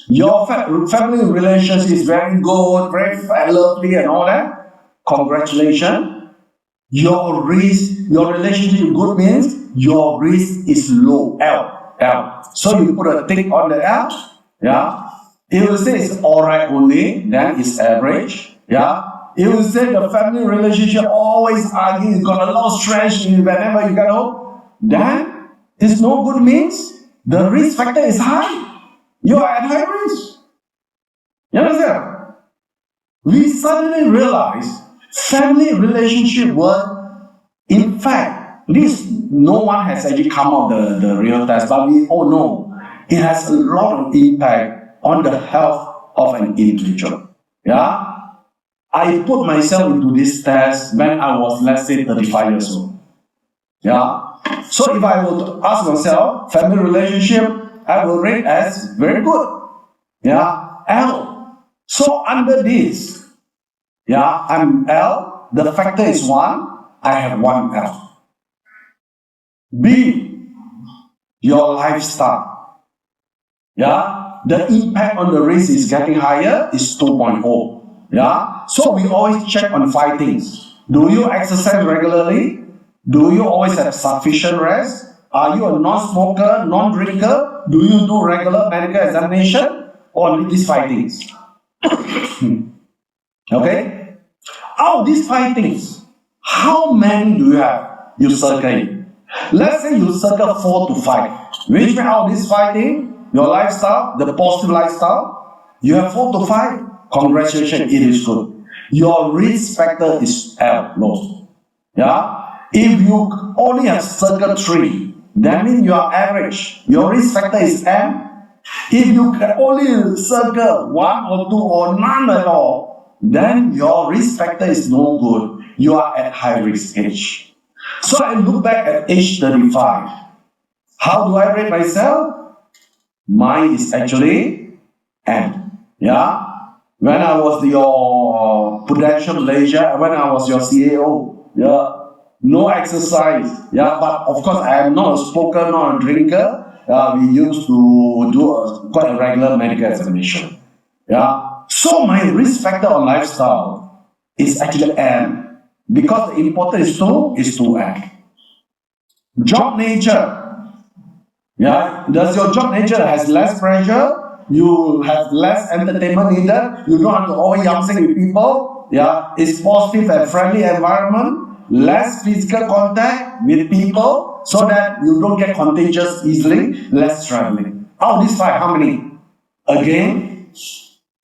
your family relationship is very good, very lovely and all that, congratulations. Your relationship good means your risk is low, L. So you put a tick on the L, yeah. If you say it's alright only, then it's average, yeah. If you say the family relationship always arguing, you got a lot of stress whenever you get home, then it's no good means the risk factor is high. You are at high risk. You understand? We suddenly realize family relationship were, in fact, no one has actually come out the real test, but we all know it has a lot of impact on the health of an individual. Yeah? I put myself into this test when I was, let's say, 35 years old. Yeah? So if I were to ask myself, family relationship, I will rate as very good. Yeah? L. So under this, yeah, I'm L, the factor is 1, I have 1 L. B, your lifestyle. Yeah, the impact on the risk is getting higher is 2.0. Yeah, so we always check on 5 things. Do you exercise regularly? Do you always have sufficient rest? Are you a non-smoker, non-drinker? Do you do regular medical examination? Only these 5 things. Okay? Out of these 5 things, how many do you have? You circle. Let's say you circle 4 to 5. Which means out of these 5 things, your lifestyle, the positive lifestyle, you have 4 to 5. Congratulations, it is good. Your risk factor is L, low. Yeah? If you only have circle 3, that means you are average. Your risk factor is M. If you can only circle 1 or 2 or none at all, then your risk factor is no good. You are at high risk age. So I look back at age 35. How do I rate myself? Mine is actually N. Yeah? When I was your Prudential Malaysia, when I was your CAO, yeah, no exercise, yeah, but of course I am not a smoker, not a drinker. We used to do quite a regular medical examination. Yeah. So my risk factor on lifestyle is actually M, because the important is to act. Job nature. Yeah. Does your job nature has less pressure? You have less entertainment needed. You don't have to always yamming with people. Yeah. It's positive and friendly environment. Less physical contact with people so that you don't get contagious easily. Less traveling. Out of these five, how many? Again,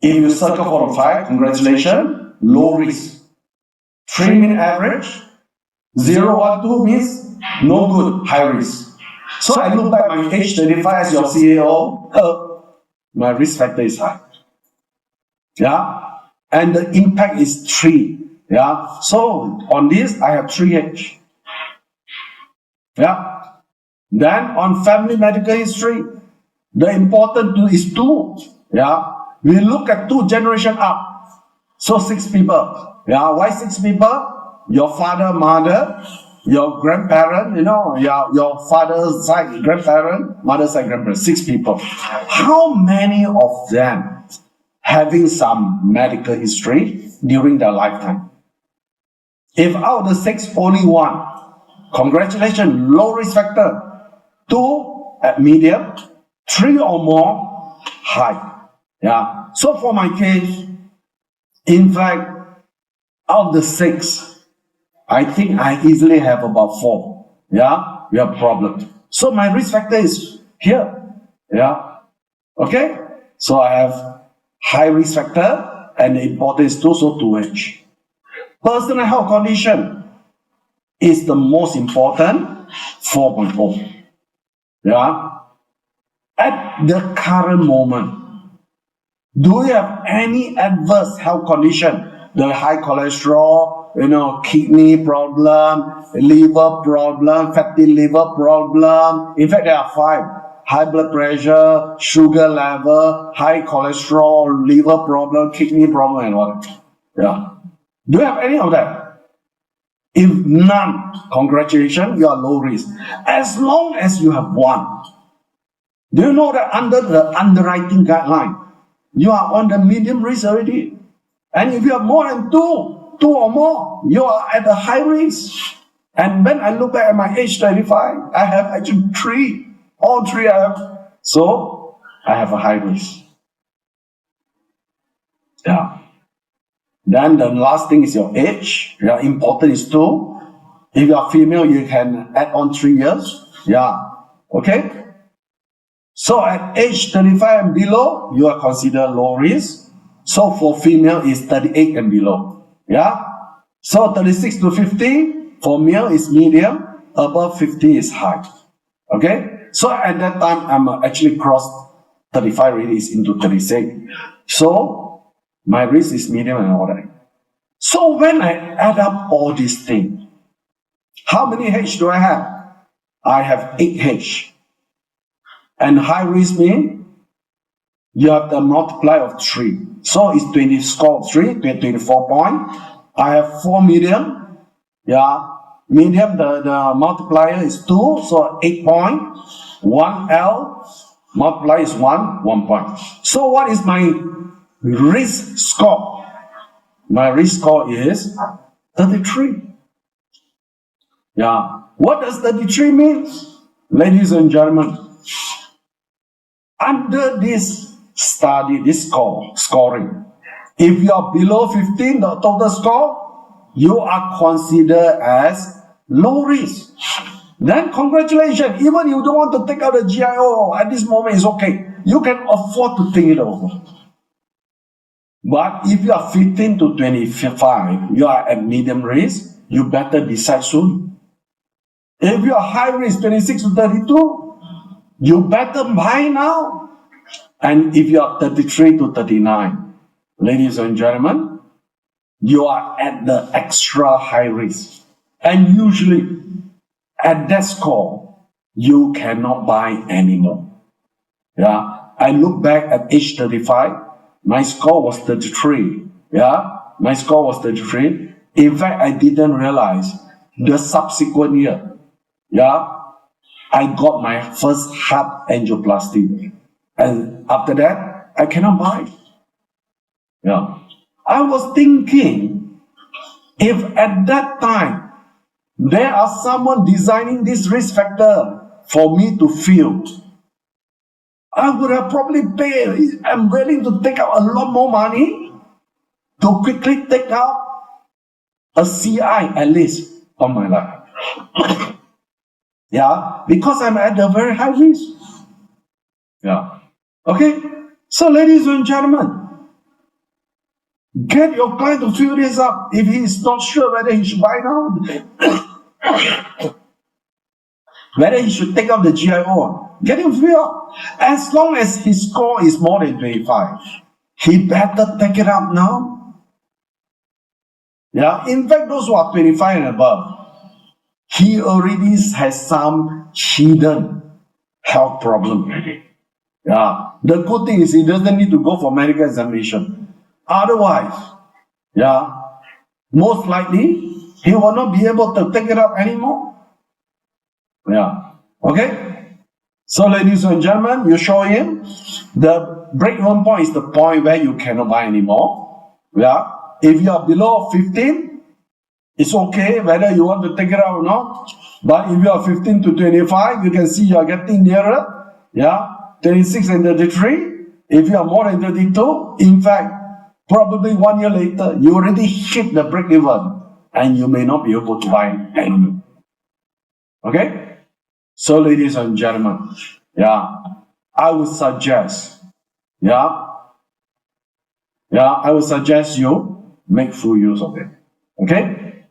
if you circle for the five, congratulations. Low risk. 3 mean average. 0, 1, 2 means no good, high risk. So I look back my age 35 as your CAO, my risk factor is high. Yeah? And the impact is 3. Yeah? So on this, I have 3H. Yeah? Then on family medical history, the important is 2. Yeah? We look at 2 generation up. So 6 people. Yeah? Why 6 people? Your father, mother, your grandparent, your father's side grandparent, mother's side grandparent, 6 people. How many of them having some medical history during their lifetime? If out of the 6, only 1, congratulations, low risk factor. 2 at medium, 3 or more, high. Yeah. So for my case, in fact, out of the 6, I think I easily have about 4. Yeah, we have problem. So my risk factor is here. Yeah, okay. So I have high risk factor, and the important is 2, so 2H. Personal health condition is the most important, 4.0. Yeah. At the current moment, do you have any adverse health condition? The high cholesterol, kidney problem, liver problem, fatty liver problem. In fact, there are 5. High blood pressure, sugar level, high cholesterol, liver problem, kidney problem, and all that. Yeah. Do you have any of that? If none, congratulations, you are low risk. As long as you have 1. Do you know that under the underwriting guideline, you are on the medium risk already? And if you have more than 2 or more, you are at a high risk. And when I look back at my age 35, I have actually 3. All 3 I have. So, I have a high risk. Yeah. Then the last thing is your age. Yeah, important is 2. If you are female, you can add on 3 years. Yeah. Okay? So at age 35 and below, you are considered low risk. So for female is 38 and below. Yeah? So 36 to 50 for male is medium. Above 50 is high. Okay? So at that time, I'm actually crossed 35 already, is into 36. So my risk is medium and all that. So when I add up all these things, how many H do I have? I have 8H. And high risk means you have the multiply of 3. So it's 20 score 3, 24 points. I have 4 medium. Yeah. Medium, the multiplier is 2, so 8 points. 1 L, multiply is 1 point. So what is my risk score? My risk score is 33. Yeah. What does 33 mean? Ladies and gentlemen, under this study, this scoring, if you are below 15, the total score, you are considered as low risk. Then congratulations, even you don't want to take out the GIO at this moment, it's okay. You can afford to think it over. But if you are 15 to 25, you are at medium risk, you better decide soon. If you are high risk, 26 to 32, you better buy now. And if you are 33 to 39, ladies and gentlemen, you are at the extra high risk. And usually, at that score, you cannot buy anymore. Yeah, I look back at age 35, my score was 33. Yeah, my score was 33. In fact, I didn't realize the subsequent year, yeah, I got my first heart angioplasty. And after that, I cannot buy. Yeah. I was thinking, if at that time, there are someone designing this risk factor for me to feel, I would have probably paid. I'm willing to take out a lot more money to quickly take out a CI at least on my life. Yeah, because I'm at a very high risk. Yeah. Okay. So, ladies and gentlemen, get your client to fill this up. If he is not sure whether he should buy now, whether he should take up the GIO, get him fill up. As long as his score is more than 25, he better take it up now. Yeah. In fact, those who are 25 and above, he already has some hidden health problem already. Yeah. The good thing is he doesn't need to go for medical examination. Otherwise, yeah, most likely he will not be able to take it up anymore. Yeah. Okay. So, ladies and gentlemen, you show him the break-even point is the point where you cannot buy anymore. Yeah. If you are below 15, it's okay whether you want to take it out or not. But if you are 15 to 25, you can see you are getting nearer. Yeah. 26 and 33. If you are more than 32, in fact, probably 1 year later, you already hit the break-even and you may not be able to buy anymore. Okay? So, ladies and gentlemen, yeah, I would suggest, I would suggest you make full use of it. Okay?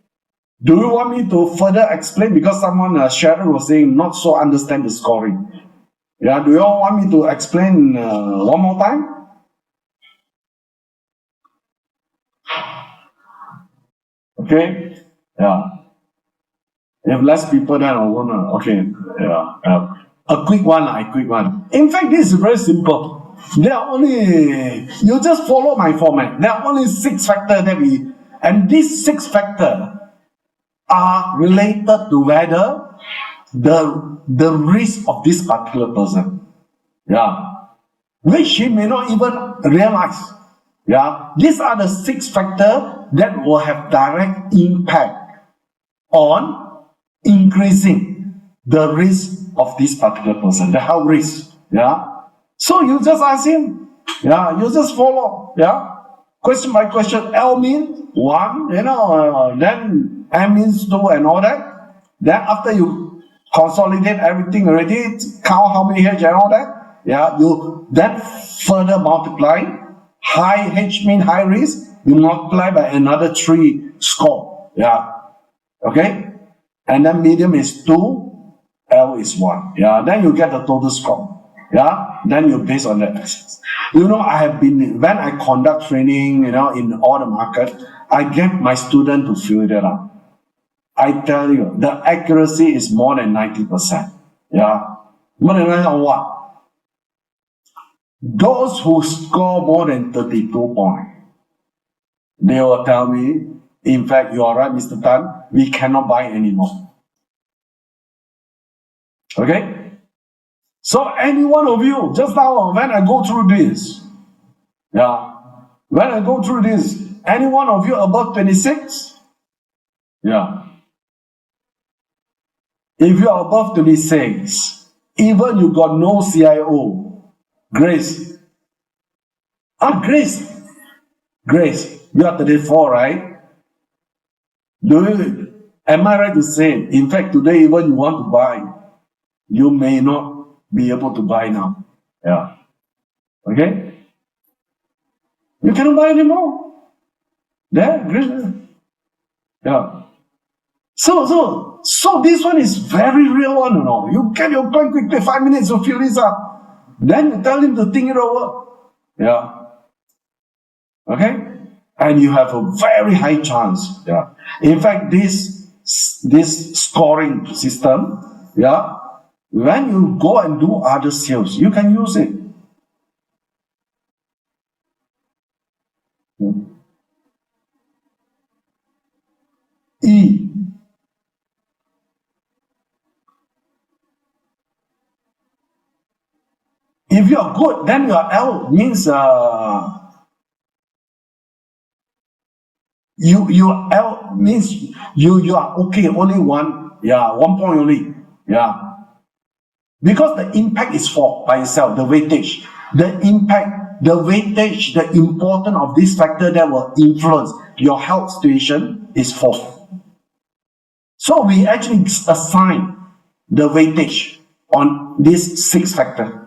Do you want me to further explain? Because someone, Sharon, was saying not so understand the scoring. Yeah, do you all want me to explain one more time? Okay? Yeah. If less people, then I want to, okay, yeah. A quick one. In fact, this is very simple. There are only, you just follow my format. There are only 6 factors and these 6 factors are related to whether the risk of this particular person. Yeah. Which he may not even realize. Yeah. These are the 6 factors that will have direct impact on increasing the risk of this particular person, the health risk. Yeah. So you just ask him. Yeah. You just follow. Yeah. Question by question. L means 1, then M means 2 and all that. Then after you consolidate everything already, count how many H and all that. Yeah. You then further multiply. High H means high risk. You multiply by another 3 score. Yeah. Okay. And then medium is 2, L is 1. Yeah, then you get the total score. Yeah, then you base on that. I have been, when I conduct training, in all the market, I get my student to fill that up. I tell you, the accuracy is more than 90%. Yeah, more than 90% on what? Those who score more than 32 points, they will tell me, in fact, you are right, Mr. Tan, we cannot buy anymore. Okay? So any one of you, just now when I go through this, any one of you above 26, if you are above 26, even you got no CIO, Grace, you are 34, right? Am I right to say, in fact, today even you want to buy, you may not be able to buy now. Yeah. Okay? You cannot buy anymore. Yeah, great. Yeah. So this one is very real one, You get your plan quickly, 5 minutes to fill this up. Then you tell him to think it over. Yeah. Okay? And you have a very high chance. Yeah. In fact, this this scoring system, yeah, when you go and do other sales, you can use it. E. If you are good, then your L means you L means you are okay, only one, yeah, 1 point only, yeah. Because the impact is 4 by itself, the weightage. The impact, the weightage, the importance of this factor that will influence your health situation is 4. So we actually assign the weightage on this 6 factor.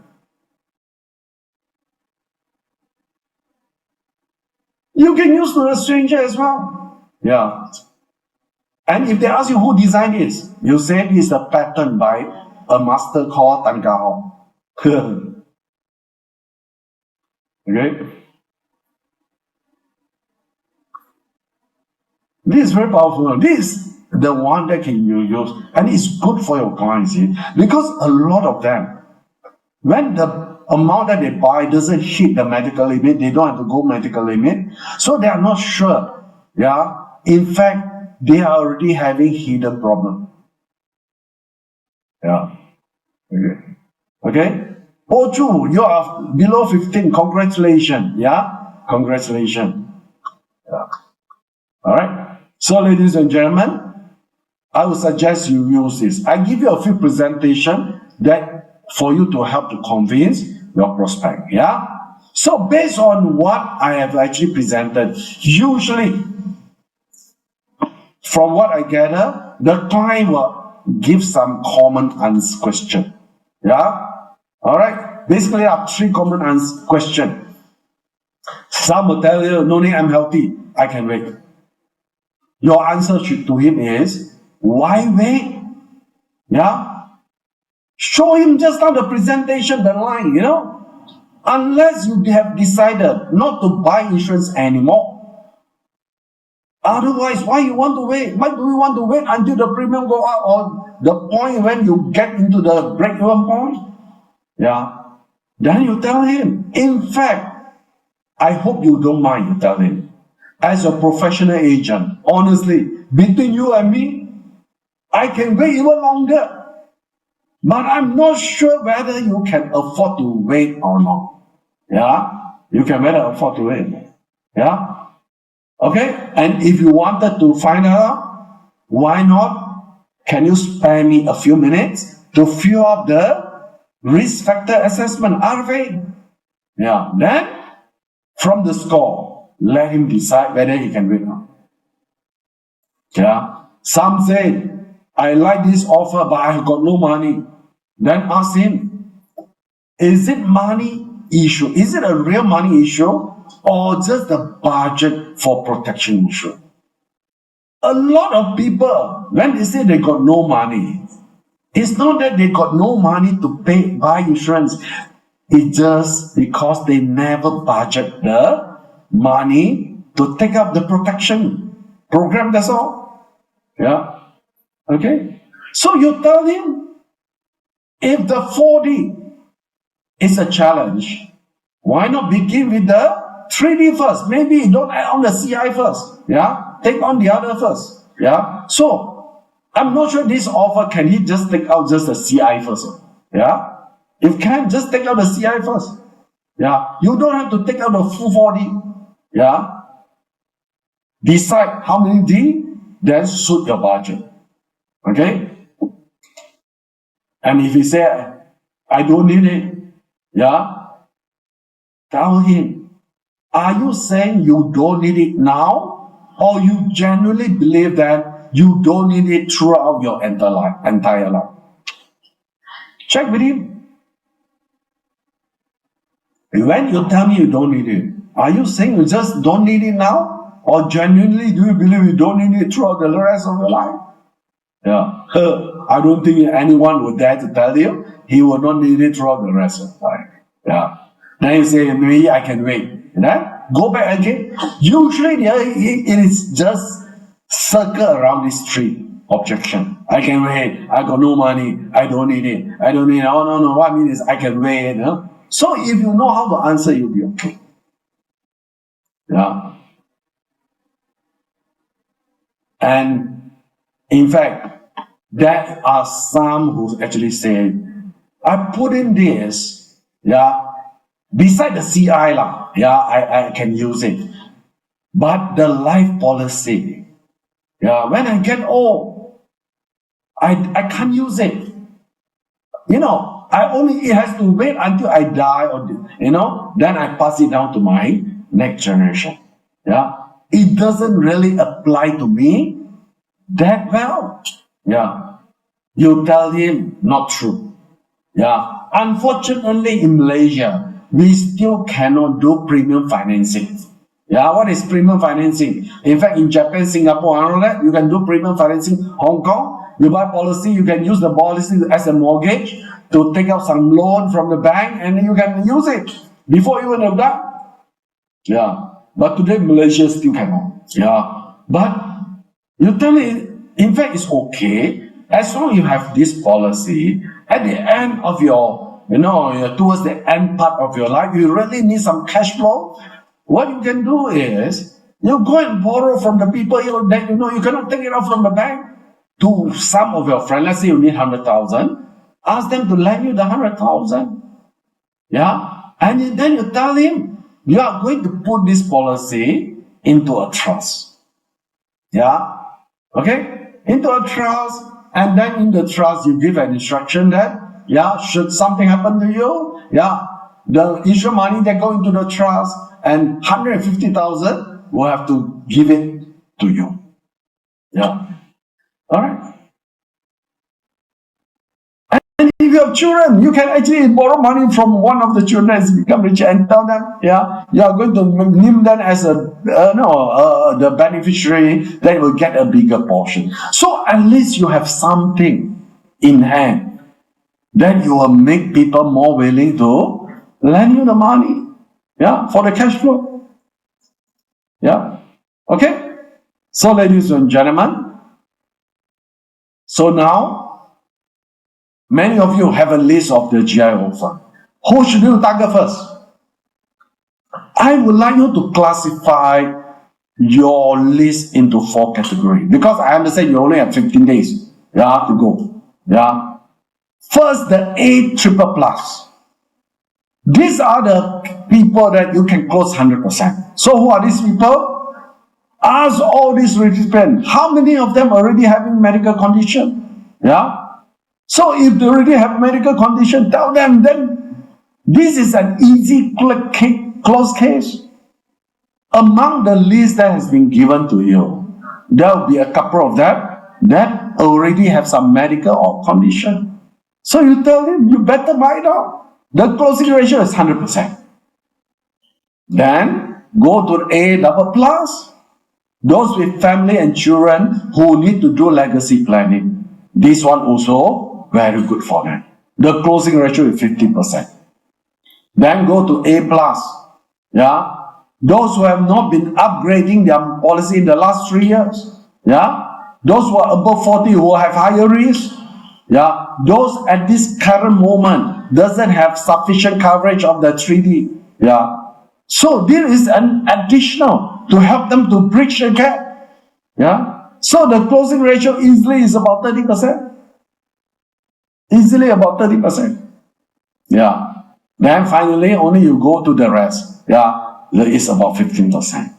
You can use to a stranger as well. Yeah. And if they ask you who designed this, you say this is a pattern by a master called Tan Kao. Okay? This is very powerful. This is the one that can you use, and it's good for your clients, because a lot of them, when the amount that they buy doesn't hit the medical limit, they don't have to go medical limit, so they are not sure. Yeah, in fact, they are already having hidden problem. Yeah. Okay. Okay. Oju, you are below 15. Congratulations. Yeah. Congratulations. Yeah. All right. So, ladies and gentlemen, I would suggest you use this. I give you a few presentation that for you to help to convince your prospect. Yeah. So based on what I have actually presented, usually from what I gather, the client will give some common answer question. Yeah. All right. Basically, I have 3 common answer question. Some will tell you, no need, I'm healthy, I can wait. Your answer to him is, why wait? Yeah. Show him just on the presentation, the line, unless you have decided not to buy insurance anymore. Otherwise, why you want to wait? Why do you want to wait until the premium go up, or the point when you get into the break-even point? Yeah. Then you tell him. In fact, I hope you don't mind, you tell him. As a professional agent, honestly, between you and me, I can wait even longer. But I'm not sure whether you can afford to wait or not. Yeah? You can better afford to wait. Yeah? Okay? And if you wanted to find out, why not? Can you spare me a few minutes to fill up the risk factor assessment, RFA? Yeah. Then, from the score, let him decide whether he can wait or not. Yeah. Some say, I like this offer, but I have got no money. Then ask him, is it money issue? Is it a real money issue, or just the budget for protection issue? A lot of people, when they say they got no money, it's not that they got no money to buy insurance. It's just because they never budget the money to take up the protection program, that's all. Yeah. Okay. So you tell him, if the 4D is a challenge, why not begin with the 3D first? Maybe don't add on the CI first. Yeah. Take on the other first. Yeah. So I'm not sure this offer, can he just take out just the CI first? Yeah. If can, just take out the CI first. Yeah. You don't have to take out the full 4D. Yeah. Decide how many D, then suit your budget. Okay. And if he say, I don't need it, yeah, tell him, are you saying you don't need it now, or you genuinely believe that you don't need it throughout your entire life? Check with him. When you tell me you don't need it, are you saying you just don't need it now, or genuinely do you believe you don't need it throughout the rest of your life? Yeah. I don't think anyone would dare to tell you he will not need it throughout the rest of life. Yeah. Then you say, maybe I can wait. Go back again. Usually it is just circle around this tree. objection. I can wait. I got no money. I don't need it. I don't need it. Oh, no, no. What I mean is I can wait. Huh? So if you know how to answer, you'll be okay. Yeah. And in fact, there are some who actually say, I put in this, yeah, beside the CI lah, yeah, I can use it. But the life policy, yeah, when I get old, I can't use it. You know, it has to wait until I die, or then I pass it down to my next generation. Yeah. It doesn't really apply to me that well. Yeah. You tell him not true. Yeah. Unfortunately, in Malaysia, we still cannot do premium financing. Yeah, what is premium financing? In fact, in Japan, Singapore, and all that, you can do premium financing. Hong Kong, you buy policy, you can use the policy as a mortgage to take out some loan from the bank, and you can use it before you even have done. Yeah, but today Malaysia still cannot. Yeah, but you tell me, in fact, it's okay as long as you have this policy at the end of your, towards the end part of your life, you really need some cash flow. What you can do is, you go and borrow from the people that you cannot take it out from the bank. To some of your friends, let's say you need 100,000, ask them to lend you the 100,000. Yeah? And then you tell him, you are going to put this policy into a trust. Yeah? Okay? Into a trust, and then in the trust, you give an instruction that, yeah, should something happen to you, yeah, the insurance money that go into the trust, and 150,000 will have to give it to you. Yeah. All right. And if you have children, you can actually borrow money from one of the children as become rich and tell them, yeah, you are going to name them as the beneficiary, then will get a bigger portion. So at least you have something in hand. Then you will make people more willing to lend you the money. Yeah, for the cash flow. Yeah. Okay. So, ladies and gentlemen, so now many of you have a list of the GIO fund. Who should you target first? I would like you to classify your list into 4 categories, because I understand you only have 15 days, yeah, to go. Yeah. First, the A triple plus. These are the people that you can close 100%. So who are these people? Ask all these recipients, how many of them already having medical condition? Yeah. So if they already have medical condition, tell them then this is an easy closed case. Among the list that has been given to you, there will be a couple of them that already have some medical or condition. So you tell him, you better buy it out. The closing ratio is 100%. Then go to A double plus. Those with family and children who need to do legacy planning. This one also very good for them. The closing ratio is 50%. Then go to A plus. Yeah. Those who have not been upgrading their policy in the last 3 years. Yeah. Those who are above 40 who have higher risk. Yeah. Those at this current moment doesn't have sufficient coverage of the 3D. Yeah. So there is an additional to help them to bridge the gap. Yeah. So the closing ratio easily is about 30%. Easily about 30%. Yeah. Then finally only you go to the rest. Yeah. There is about 15%.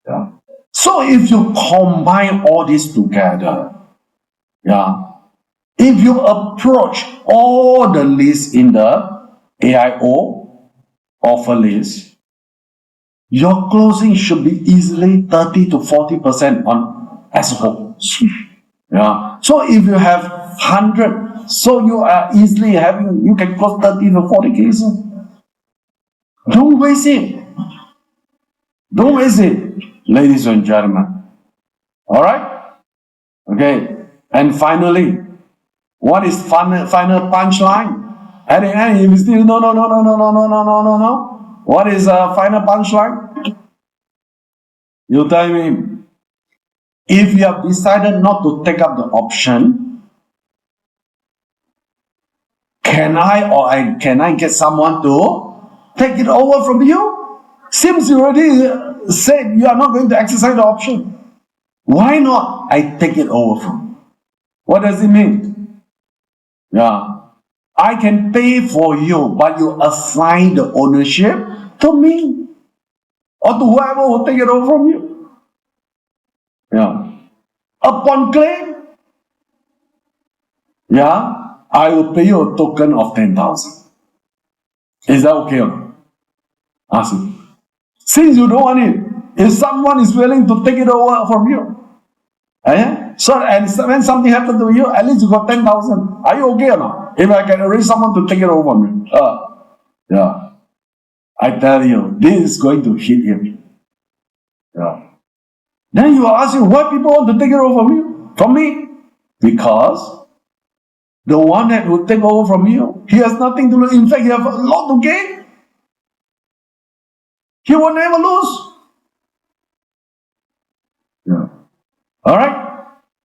Yeah. So if you combine all this together, yeah, if you approach all the lists in the AIO offer list, your closing should be easily 30 to 40% on as a whole. Yeah. So if you have 100, so you are easily you can close 30 to 40 cases. Don't waste it. Don't waste it, ladies and gentlemen. All right? Okay. And finally, what is final punchline? At the end, if you still no. What is final punchline? You tell me. If you have decided not to take up the option, can I get someone to take it over from you? Seems you already said you are not going to exercise the option. Why not I take it over from you? What does it mean? Yeah. I can pay for you, but you assign the ownership to me or to whoever will take it over from you. Yeah. Upon claim, yeah, I will pay you a token of 10,000. Is that okay or not? Ask me. Since you don't want it, if someone is willing to take it over from you, so and when something happened to you, at least you got 10,000. Are you okay or not? If I can arrange someone to take it over from you, yeah, I tell you, this is going to hit him. Yeah. Then you are asking, why people want to take it over from you? From me? Because the one that will take over from you, he has nothing to lose. In fact, he has a lot to gain. He will never lose. Yeah. Alright?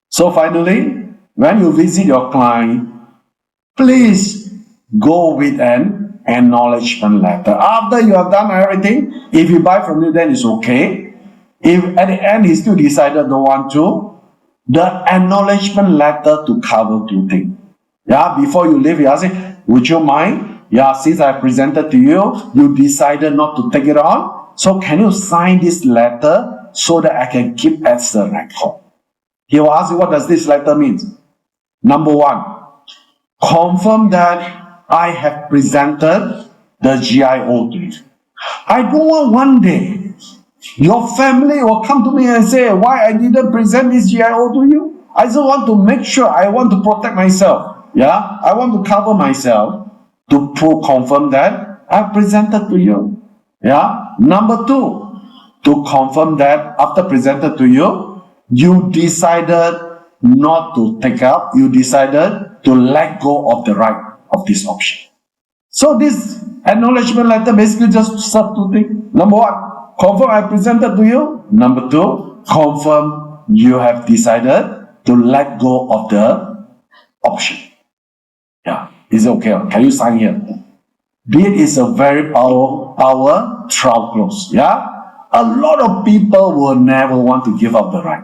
So finally, when you visit your client, please go with an acknowledgement letter. After you have done everything, if you buy from you, then it's okay. If at the end he still decided don't want to, the acknowledgement letter to cover two things. Yeah, before you leave, you ask him, would you mind? Yeah, since I presented to you, you decided not to take it on. So can you sign this letter so that I can keep as a record? He will ask you, what does this letter mean? Number one, confirm that I have presented the GIO to you. I don't want one day your family will come to me and say, why I didn't present this GIO to you? I just want to make sure, I want to protect myself. Yeah, I want to cover myself to confirm that I presented to you. Yeah. Number two, to confirm that after presented to you, you decided not to take up, you decided to let go of the right of this option. So this acknowledgement letter basically just serves two things. Number one, confirm I presented to you. Number two, confirm you have decided to let go of the option. Yeah, is it okay? Can you sign here? This is a very power trial clause. Yeah, a lot of people will never want to give up the right.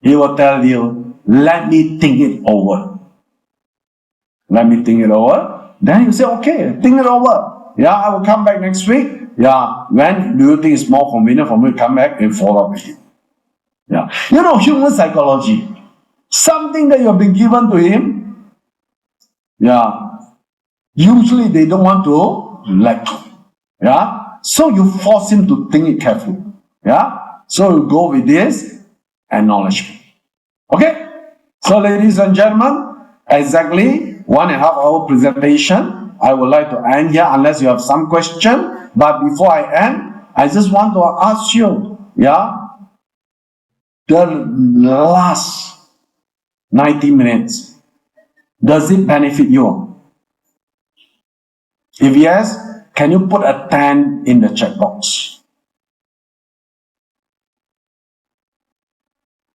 He will tell you, let me think it over. Let me think it over. Then you say, okay, think it over. Yeah, I will come back next week. Yeah, when do you think it's more convenient for me to come back and follow up with you? Yeah, you know, human psychology. Something that you have been given to him, yeah, usually they don't want to let go. Yeah, so you force him to think it carefully. Yeah, so you go with this acknowledgement. Okay, so ladies and gentlemen, exactly 1.5 hour presentation. I would like to end here unless you have some question. But before I end, I just want to ask you, yeah, the last 90 minutes, does it benefit you? If yes, can you put a 10 in the chat box?